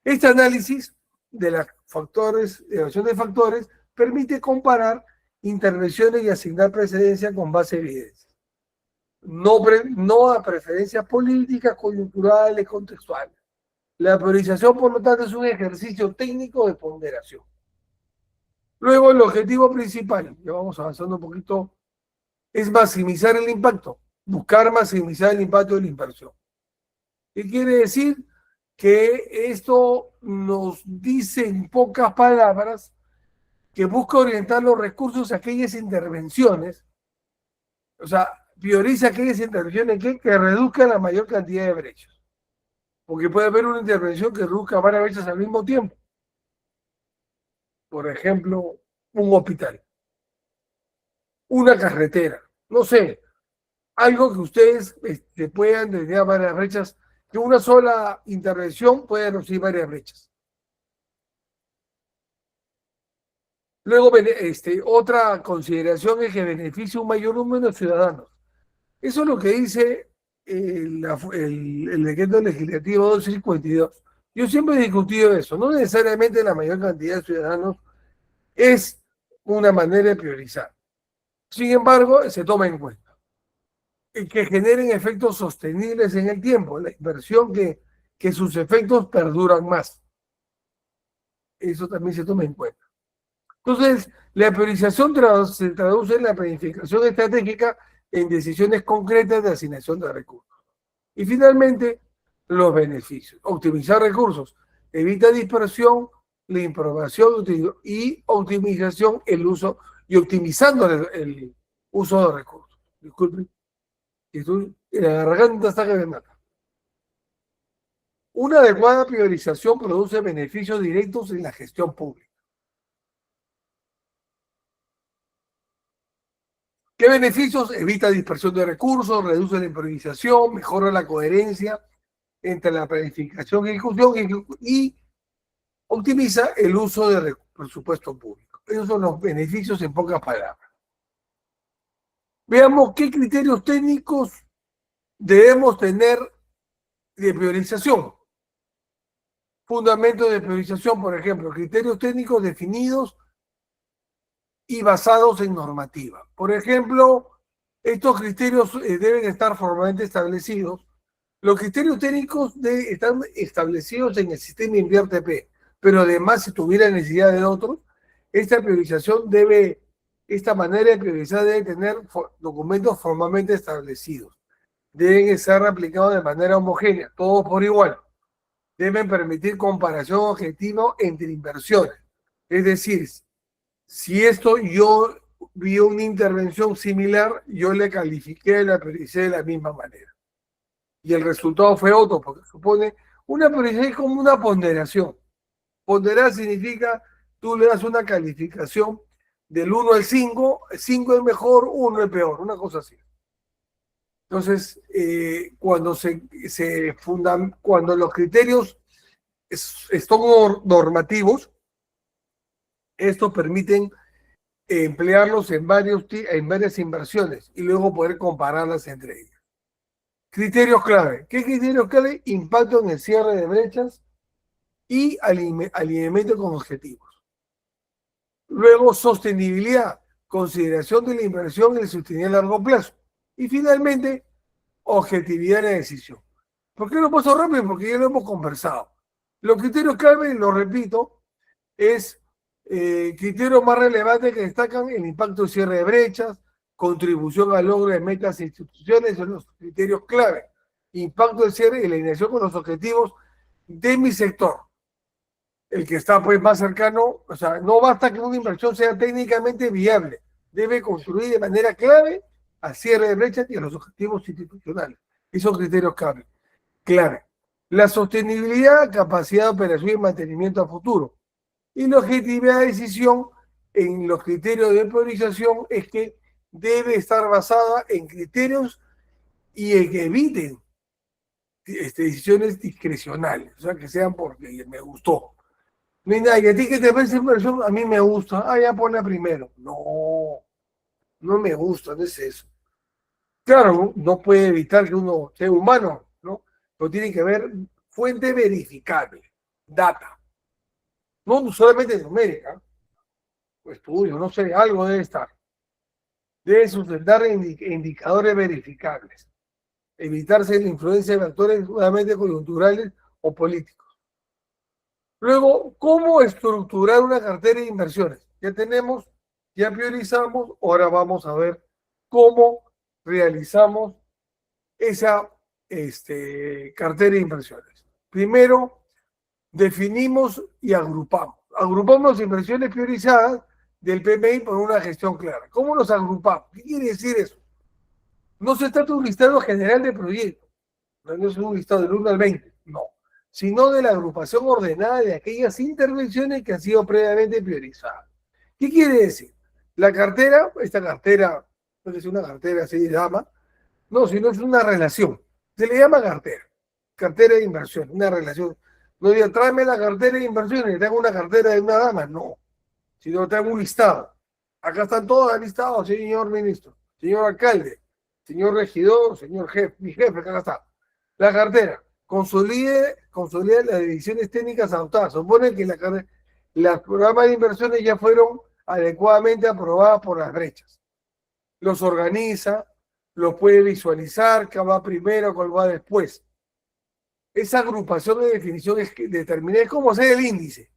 este análisis de los factores, de evaluación de factores, permite comparar intervenciones y asignar precedencia con base a evidencia. No a preferencias políticas, coyunturales, contextuales. La priorización, por lo tanto, es un ejercicio técnico de ponderación. Luego, el objetivo principal, ya vamos avanzando un poquito, es maximizar el impacto, buscar maximizar el impacto de la inversión. ¿Qué quiere decir? Que esto nos dice en pocas palabras que busca orientar los recursos a aquellas intervenciones, o sea, prioriza aquellas intervenciones que reduzcan la mayor cantidad de brechas. Porque puede haber una intervención que reduzca varias brechas al mismo tiempo. Por ejemplo, un hospital, una carretera, no sé, algo que ustedes puedan tener varias brechas, que una sola intervención puede reducir varias brechas. Luego, otra consideración es que beneficia un mayor número de ciudadanos. Eso es lo que dice el decreto legislativo 252. Yo siempre he discutido eso. No necesariamente la mayor cantidad de ciudadanos es una manera de priorizar. Sin embargo, se toma en cuenta. Y que generen efectos sostenibles en el tiempo. La inversión que sus efectos perduran más. Eso también se toma en cuenta. Entonces, la priorización se traduce en la planificación estratégica en decisiones concretas de asignación de recursos. Y finalmente, los beneficios. Optimizar recursos. Evita dispersión, la improvisación y optimización, el uso, y optimizando el uso de recursos. Disculpen, la garganta está que me mata. Una adecuada priorización produce beneficios directos en la gestión pública. ¿Qué beneficios? Evita dispersión de recursos, reduce la improvisación, mejora la coherencia entre la planificación y ejecución y optimiza el uso del presupuesto público. Esos son los beneficios en pocas palabras. Veamos qué criterios técnicos debemos tener de priorización. Fundamentos de priorización, por ejemplo, criterios técnicos definidos y basados en normativa. Por ejemplo, estos criterios deben estar formalmente establecidos. Los criterios técnicos están establecidos en el sistema INVIERTP, pero además, si tuviera necesidad de otros, esta manera de priorizar debe tener documentos formalmente establecidos. Deben ser aplicados de manera homogénea, todos por igual. Deben permitir comparación objetiva entre inversiones. Es decir, si yo vi una intervención similar, yo le califiqué y la prioricé de la misma manera. Y el resultado fue otro, porque supone una priorización como una ponderación. Ponderar significa, tú le das una calificación del 1 al 5, 5 es mejor, 1 es peor, una cosa así. Entonces, cuando los criterios son normativos, estos permiten emplearlos en varias inversiones y luego poder compararlas entre ellas. Criterios clave. ¿Qué criterios clave? Impacto en el cierre de brechas y alineamiento con objetivos. Luego, sostenibilidad, consideración de la inversión y el sostenibilidad a largo plazo. Y finalmente, objetividad en la decisión. ¿Por qué lo paso rápido? Porque ya lo hemos conversado. Los criterios clave, lo repito, es criterios más relevantes que destacan el impacto de cierre de brechas, contribución al logro de metas e instituciones, son los criterios clave. Impacto de cierre y la alineación con los objetivos de mi sector. El que está pues más cercano, o sea, no basta que una inversión sea técnicamente viable, debe construir de manera clave al cierre de brechas y a los objetivos institucionales. Esos criterios clave. La sostenibilidad, capacidad de operación y mantenimiento a futuro. Y la objetividad de decisión en los criterios de priorización es que debe estar basada en criterios y en que eviten decisiones discrecionales, o sea, que sean porque me gustó. No hay nada, y a ti que te parece inversión, a mí me gusta, ya ponla primero. No, no me gusta, no es eso. Claro, no puede evitar que uno sea humano, ¿no? Pero tiene que haber fuente verificable, data, no solamente numérica, o estudio, no sé, algo debe estar. Debe sustentar indicadores verificables, evitarse la influencia de factores nuevamente coyunturales o políticos. Luego, ¿cómo estructurar una cartera de inversiones? Ya tenemos, ya priorizamos, ahora vamos a ver cómo realizamos esa cartera de inversiones. Primero, definimos y agrupamos. Agrupamos las inversiones priorizadas del PMI por una gestión clara. ¿Cómo los agrupamos? ¿Qué quiere decir eso? No se trata de un listado general de proyectos, no es un listado del 1 al 20, no, sino de la agrupación ordenada de aquellas intervenciones que han sido previamente priorizadas. ¿Qué quiere decir? La cartera, esta cartera, no es una cartera así de dama, no, sino es una relación. Se le llama cartera de inversión, una relación. No diga, tráeme la cartera de inversión y tengo una cartera de una dama, no, sino tengo un listado. Acá están todos listados, señor ministro, señor alcalde, señor regidor, señor jefe, mi jefe, acá está. La cartera, consolide las decisiones técnicas adoptadas. Supone que las programas de inversiones ya fueron adecuadamente aprobadas por las brechas. Los organiza, los puede visualizar, qué va primero, cuál va después. Esa agrupación de definición es que determina cómo hacer el índice.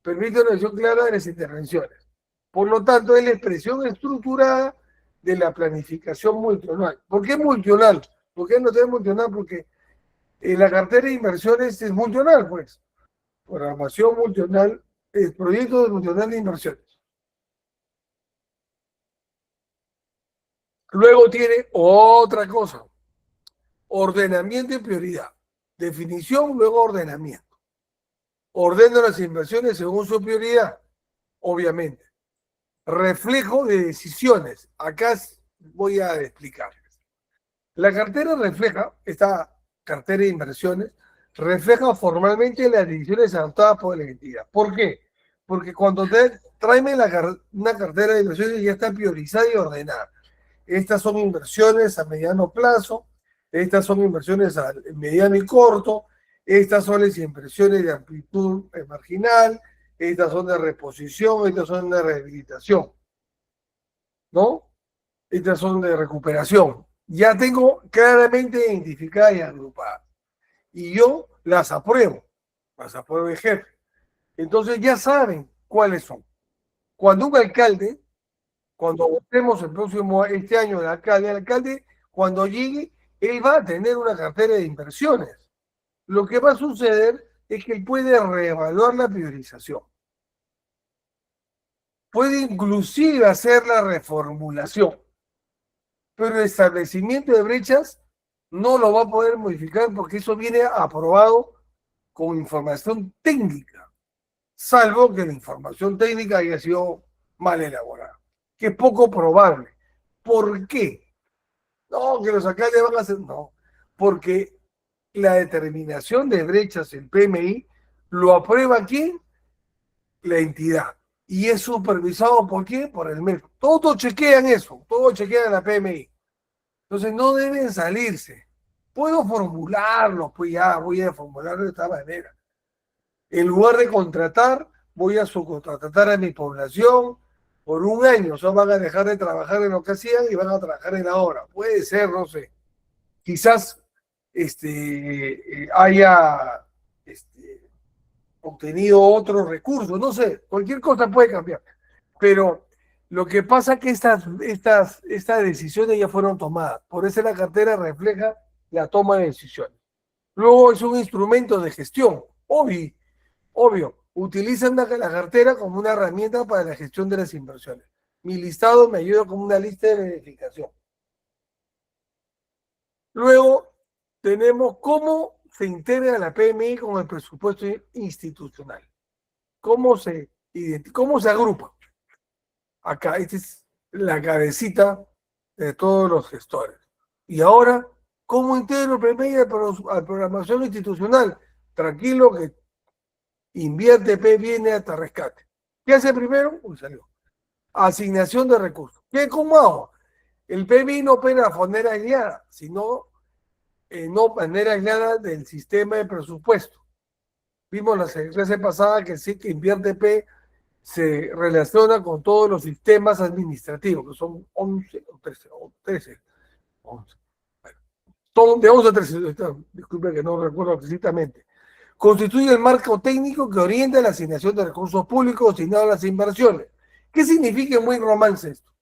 Permite una visión clara de las intervenciones. Por lo tanto, es la expresión estructurada de la planificación multianual. ¿Por qué multianual? ¿Por qué no es multianual? Porque la cartera de inversiones es multianual, pues. Programación multianual, proyecto multianual de inversiones. Luego tiene otra cosa, ordenamiento y prioridad. Definición, luego ordenamiento. Ordena las inversiones según su prioridad, obviamente. Reflejo de decisiones. Acá voy a explicarles. La cartera refleja, esta cartera de inversiones, refleja formalmente las decisiones adoptadas por la entidad. ¿Por qué? Porque cuando tráeme una cartera de inversiones ya está priorizada y ordenada. Estas son inversiones a mediano plazo, estas son inversiones a mediano y corto, estas son las inversiones de amplitud marginal, estas son de reposición, estas son de rehabilitación, ¿no? Estas son de recuperación. Ya tengo claramente identificadas y agrupadas. Y yo las apruebo el jefe. Entonces ya saben cuáles son. Cuando un alcalde, cuando votemos este año el alcalde, cuando llegue, él va a tener una cartera de inversiones. Lo que va a suceder es que él puede reevaluar la priorización. Puede inclusive hacer la reformulación. Pero el establecimiento de brechas no lo va a poder modificar porque eso viene aprobado con información técnica, salvo que la información técnica haya sido mal elaborada, que es poco probable. ¿Por qué? No, que los alcaldes van a hacer, no, porque la determinación de brechas, el PMI, lo aprueba ¿quién? La entidad. Y es supervisado ¿por qué? Por el MEF. Todos chequean eso, todos chequean la PMI. Entonces no deben salirse. Puedo formularlo, pues ya voy a formularlo de esta manera. En lugar de contratar, voy a subcontratar a mi población por un año. O sea, van a dejar de trabajar en lo que hacían y van a trabajar en la obra. Puede ser, no sé. Quizás haya obtenido otros recursos, no sé. Cualquier cosa puede cambiar. Pero lo que pasa es que estas decisiones ya fueron tomadas. Por eso la cartera refleja la toma de decisiones. Luego es un instrumento de gestión, obvio. Utilizan la cartera como una herramienta para la gestión de las inversiones. Mi listado me ayuda como una lista de verificación. Luego tenemos cómo se integra la PMI con el presupuesto institucional. ¿Cómo se agrupa? Acá, esta es la cabecita de todos los gestores. Y ahora, ¿cómo integro el PMI a programación institucional? Tranquilo que Invierte P viene hasta rescate. ¿Qué hace primero? Uy, salió. Asignación de recursos. ¿Cómo hago? El PMI no opera de manera aislada, sino no manera aislada del sistema de presupuesto. Vimos la clase pasada que sí que Invierte P se relaciona con todos los sistemas administrativos, que son 11 o 13, o 13, 11. Bueno, son de 11 a 13, disculpe que no recuerdo precisamente. Constituye el marco técnico que orienta la asignación de recursos públicos destinados a las inversiones. ¿Qué significa en muy romance esto?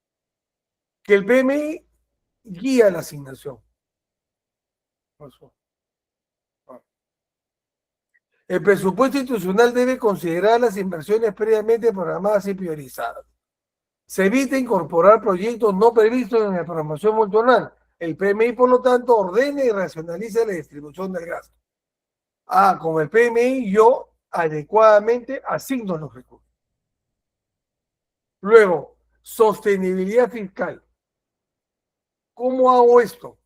Que el PMI guía la asignación. El presupuesto institucional debe considerar las inversiones previamente programadas y priorizadas. Se evita incorporar proyectos no previstos en la programación multianual. El PMI, por lo tanto, ordena y racionaliza la distribución del gasto. Con el PMI yo adecuadamente asigno los recursos. Luego, sostenibilidad fiscal. ¿Cómo hago esto?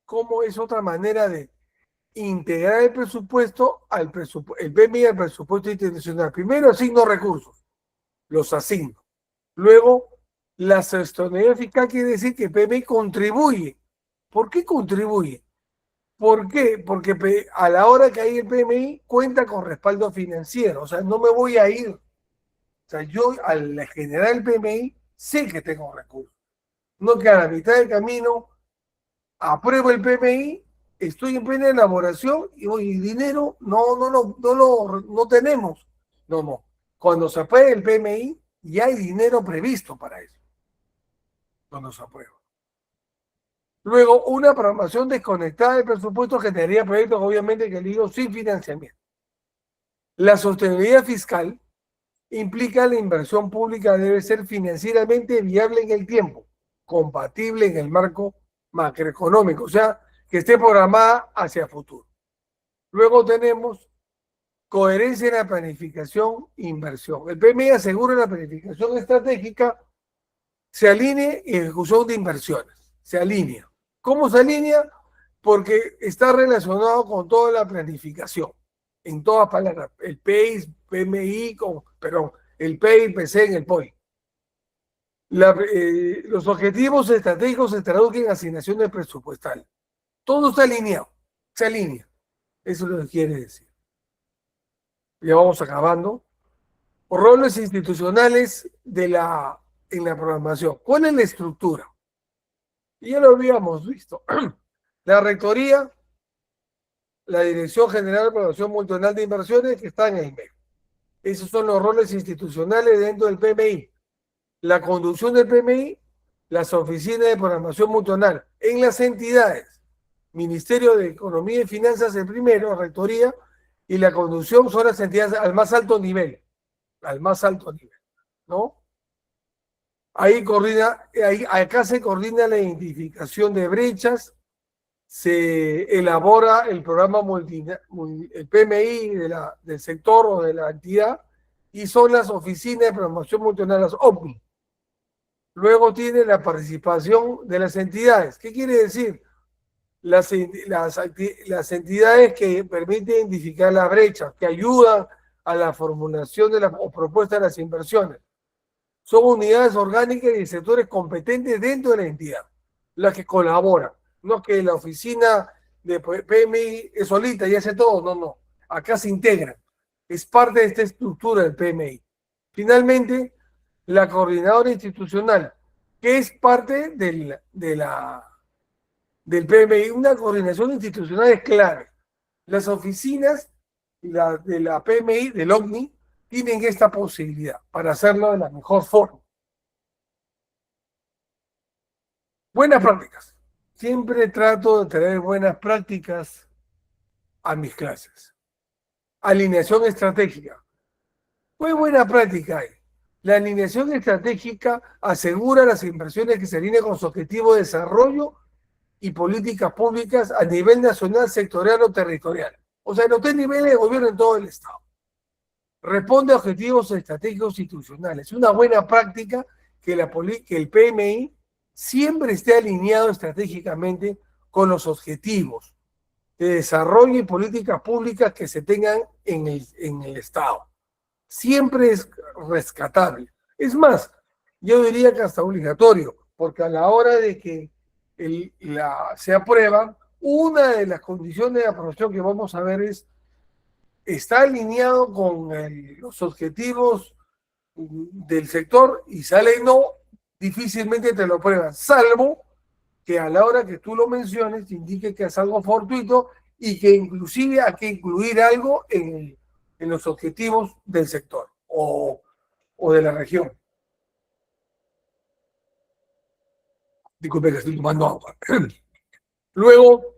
¿Cómo es otra manera de integrar el presupuesto el PMI al presupuesto internacional? Primero asigno recursos, los asigno. Luego, la sostenibilidad fiscal quiere decir que el PMI contribuye. ¿Por qué contribuye? ¿Por qué? Porque a la hora que hay el PMI cuenta con respaldo financiero. O sea, no me voy a ir. O sea, yo al generar el PMI sé que tengo recursos. No que a la mitad del camino apruebo el PMI, estoy en plena elaboración y hoy dinero no tenemos. No. Cuando se apruebe el PMI, ya hay dinero previsto para eso. Cuando se aprueba. Luego, una programación desconectada del presupuesto generaría proyectos, obviamente, que digo sin financiamiento. La sostenibilidad fiscal implica la inversión pública debe ser financieramente viable en el tiempo, compatible en el marco macroeconómico, o sea, que esté programada hacia el futuro. Luego tenemos coherencia en la planificación e inversión. El PMI asegura la planificación estratégica, se alinee y ejecución de inversiones. Se alinea. ¿Cómo se alinea? Porque está relacionado con toda la planificación. En todas palabras. El PEI, PMI, el PEI, PC en el POI. Los objetivos estratégicos se traducen en asignaciones presupuestales. Todo está alineado. Se alinea. Eso es lo que quiere decir. Ya vamos acabando. Roles institucionales en la programación. ¿Cuál es la estructura? Y ya lo habíamos visto. La rectoría, la Dirección General de Programación Multianual de Inversiones, que está en el MEC. Esos son los roles institucionales dentro del PMI. La conducción del PMI, las oficinas de programación multianual en las entidades. Ministerio de Economía y Finanzas el primero, rectoría, y la conducción son las entidades al más alto nivel. Al más alto nivel, ¿no? Acá se coordina la identificación de brechas, se elabora el programa el PMI del sector o de la entidad, y son las oficinas de promoción multinacional, las OPMI. Luego tiene la participación de las entidades. ¿Qué quiere decir? Las entidades que permiten identificar las brechas, que ayudan a la formulación o propuesta de las inversiones. Son unidades orgánicas y sectores competentes dentro de la entidad, las que colaboran. No es que la oficina de PMI es solita y hace todo, no. Acá se integran. Es parte de esta estructura del PMI. Finalmente, la coordinadora institucional, que es parte del PMI. Una coordinación institucional es clave. Las oficinas de la PMI, del OVNI, tienen esta posibilidad para hacerlo de la mejor forma. Buenas prácticas. Siempre trato de traer buenas prácticas a mis clases. Alineación estratégica. ¿Qué buena práctica hay? La alineación estratégica asegura las inversiones que se alinean con su objetivo de desarrollo y políticas públicas a nivel nacional, sectorial o territorial. O sea, en tres niveles de gobierno en todo el Estado. Responde a objetivos estratégicos institucionales. Es una buena práctica que el PMI siempre esté alineado estratégicamente con los objetivos de desarrollo y políticas públicas que se tengan en el Estado. Siempre es rescatable. Es más, yo diría que hasta obligatorio, porque a la hora de que se aprueba, una de las condiciones de aprobación que vamos a ver está alineado con los objetivos del sector y sale no, difícilmente te lo prueban, salvo que a la hora que tú lo menciones indique que es algo fortuito y que inclusive hay que incluir algo en los objetivos del sector o de la región. Disculpe que estoy tomando agua. Luego,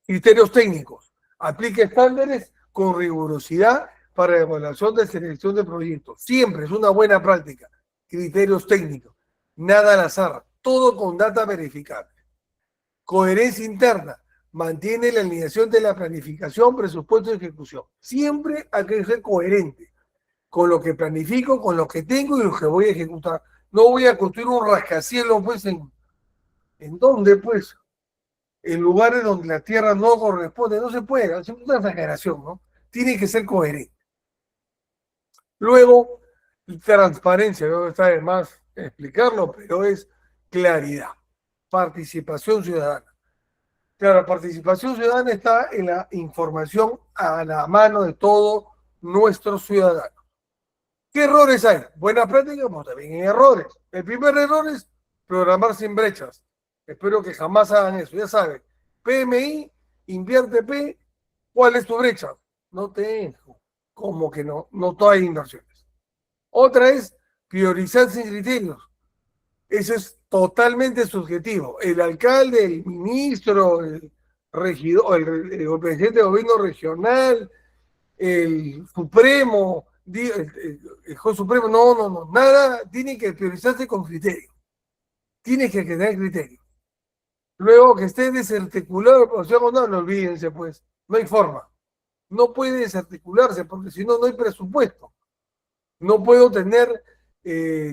criterios técnicos. Aplica estándares con rigurosidad para evaluación de selección de proyectos. Siempre es una buena práctica. Criterios técnicos. Nada al azar. Todo con data verificable. Coherencia interna. Mantiene la alineación de la planificación, presupuesto y ejecución. Siempre hay que ser coherente con lo que planifico, con lo que tengo y lo que voy a ejecutar. No voy a construir un rascacielos, pues, ¿en dónde, pues? En lugares donde la tierra no corresponde. No se puede, es una exageración, ¿no? Tiene que ser coherente. Luego, transparencia, no está de más explicarlo, pero es claridad. Participación ciudadana. Claro, la participación ciudadana está en la información a la mano de todos nuestros ciudadanos. ¿Qué errores hay? Buena práctica, pues también hay errores. El primer error es programar sin brechas. Espero que jamás hagan eso. Ya saben, PMI, invierte P, ¿cuál es tu brecha? No tengo. Como que no todas hay inversiones. Otra es priorizar sin criterios. Eso es totalmente subjetivo. El alcalde, el ministro, el regidor, el presidente de gobierno regional, el Supremo, el juez supremo, no, nada, tiene que priorizarse con criterio. Tiene que tener criterio. Luego que esté desarticulado, o sea, no olvídense, pues, no hay forma. No puede desarticularse porque si no, no hay presupuesto. No puedo tener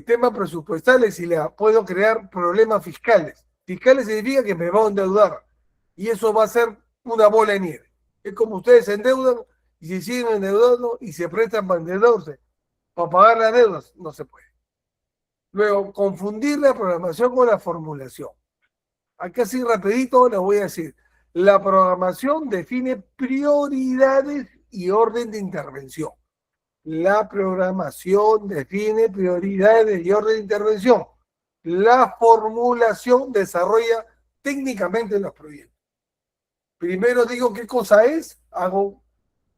temas presupuestales y le puedo crear problemas fiscales. Fiscales significa que me va a endeudar y eso va a ser una bola de nieve. Es como ustedes se endeudan y se siguen endeudando y se prestan para endeudarse, para pagar las deudas, no se puede. Luego, confundir la programación con la formulación. Acá así rapidito les voy a decir. La programación define prioridades y orden de intervención. La programación define prioridades y orden de intervención. La formulación desarrolla técnicamente los proyectos. Primero digo qué cosa es, hago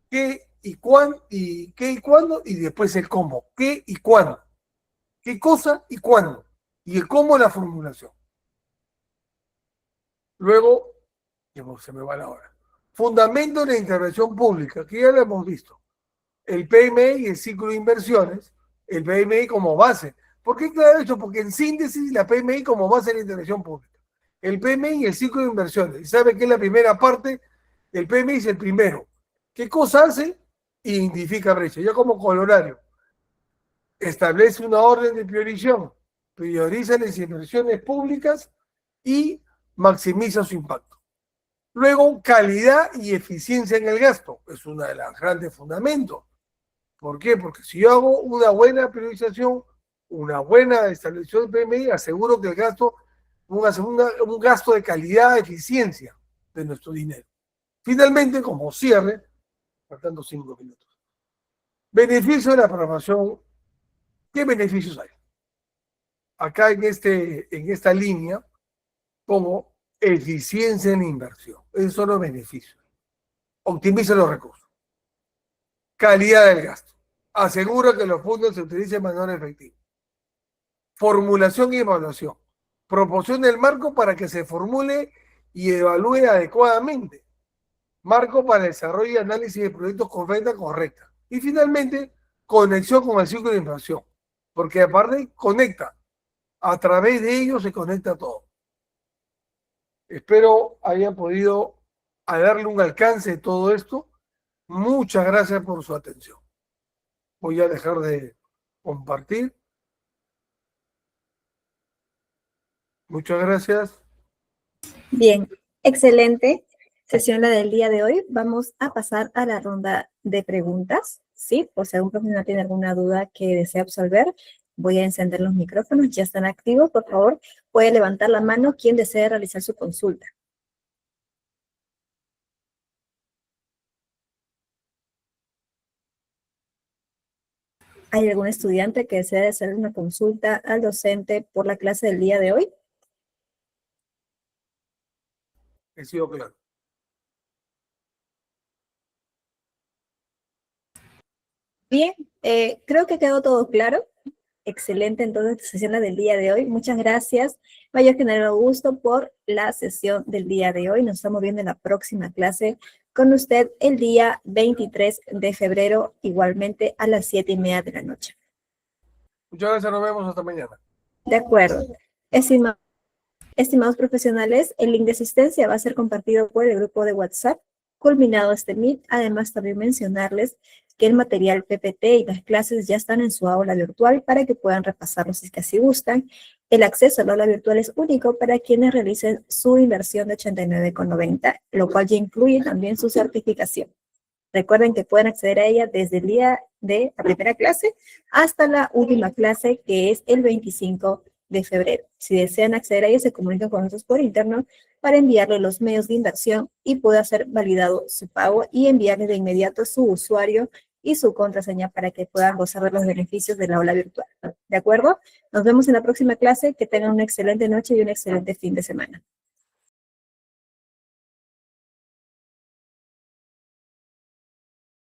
qué y cuándo, y qué y cuándo, y después el cómo. ¿Qué y cuándo? ¿Qué cosa y cuándo? Y el cómo la formulación. Luego, se me va la hora. Fundamento de la intervención pública, que ya lo hemos visto. El PMI y el ciclo de inversiones, el PMI como base. ¿Por qué claro esto? Porque en síntesis la PMI como base de la intervención pública. El PMI y el ciclo de inversiones. ¿Y sabe qué es la primera parte? El PMI es el primero. ¿Qué cosa hace? Identifica brecha. Yo como colorario. Establece una orden de priorización. Prioriza las inversiones públicas y maximiza su impacto. Luego, calidad y eficiencia en el gasto. Es uno de los grandes fundamentos. ¿Por qué? Porque si yo hago una buena priorización, una buena establección de PMI, aseguro que el gasto, un gasto de calidad, eficiencia de nuestro dinero. Finalmente, como cierre, faltando 5 minutos. Beneficio de la programación. ¿Qué beneficios hay? Acá en esta línea pongo eficiencia en la inversión. Esos son los beneficios. Optimiza los recursos. Calidad del gasto. Asegura que los fondos se utilicen de manera efectiva. Formulación y evaluación. Proporciona el marco para que se formule y evalúe adecuadamente. Marco para el desarrollo y análisis de proyectos con venta correcta. Y finalmente, conexión con el ciclo de inversión. porque aparte conecta. A través de ellos se conecta todo. Espero hayan podido darle un alcance a todo esto. Muchas gracias por su atención. Voy a dejar de compartir. Muchas gracias. Bien, excelente sesión la del día de hoy. Vamos a pasar a la ronda de preguntas, ¿sí? Por si algún profesional tiene alguna duda que desea absolver, voy a encender los micrófonos, ya están activos. Por favor, puede levantar la mano quien desee realizar su consulta. ¿Hay algún estudiante que desea hacer una consulta al docente por la clase del día de hoy? He sido claro. Bien, creo que quedó todo claro. Excelente, entonces, sesión del día de hoy. Muchas gracias, Mayor General Augusto, por la sesión del día de hoy. Nos estamos viendo en la próxima clase con usted el día 23 de febrero, igualmente a las 7:30 de la noche. Muchas gracias, nos vemos hasta mañana. De acuerdo. Estimados profesionales, el link de asistencia va a ser compartido por el grupo de WhatsApp. Culminado este Meet, además también mencionarles que el material PPT y las clases ya están en su aula virtual para que puedan repasarlos si es que así gustan. El acceso al aula virtual es único para quienes realicen su inversión de 89,90, lo cual ya incluye también su certificación. Recuerden que pueden acceder a ella desde el día de la primera clase hasta la última clase, que es el 25 de febrero. Si desean acceder a ella, se comunican con nosotros por interno para enviarle los medios de inversión y pueda ser validado su pago y enviarle de inmediato su usuario y su contraseña para que puedan gozar de los beneficios de la aula virtual. ¿De acuerdo? Nos vemos en la próxima clase. Que tengan una excelente noche y un excelente fin de semana.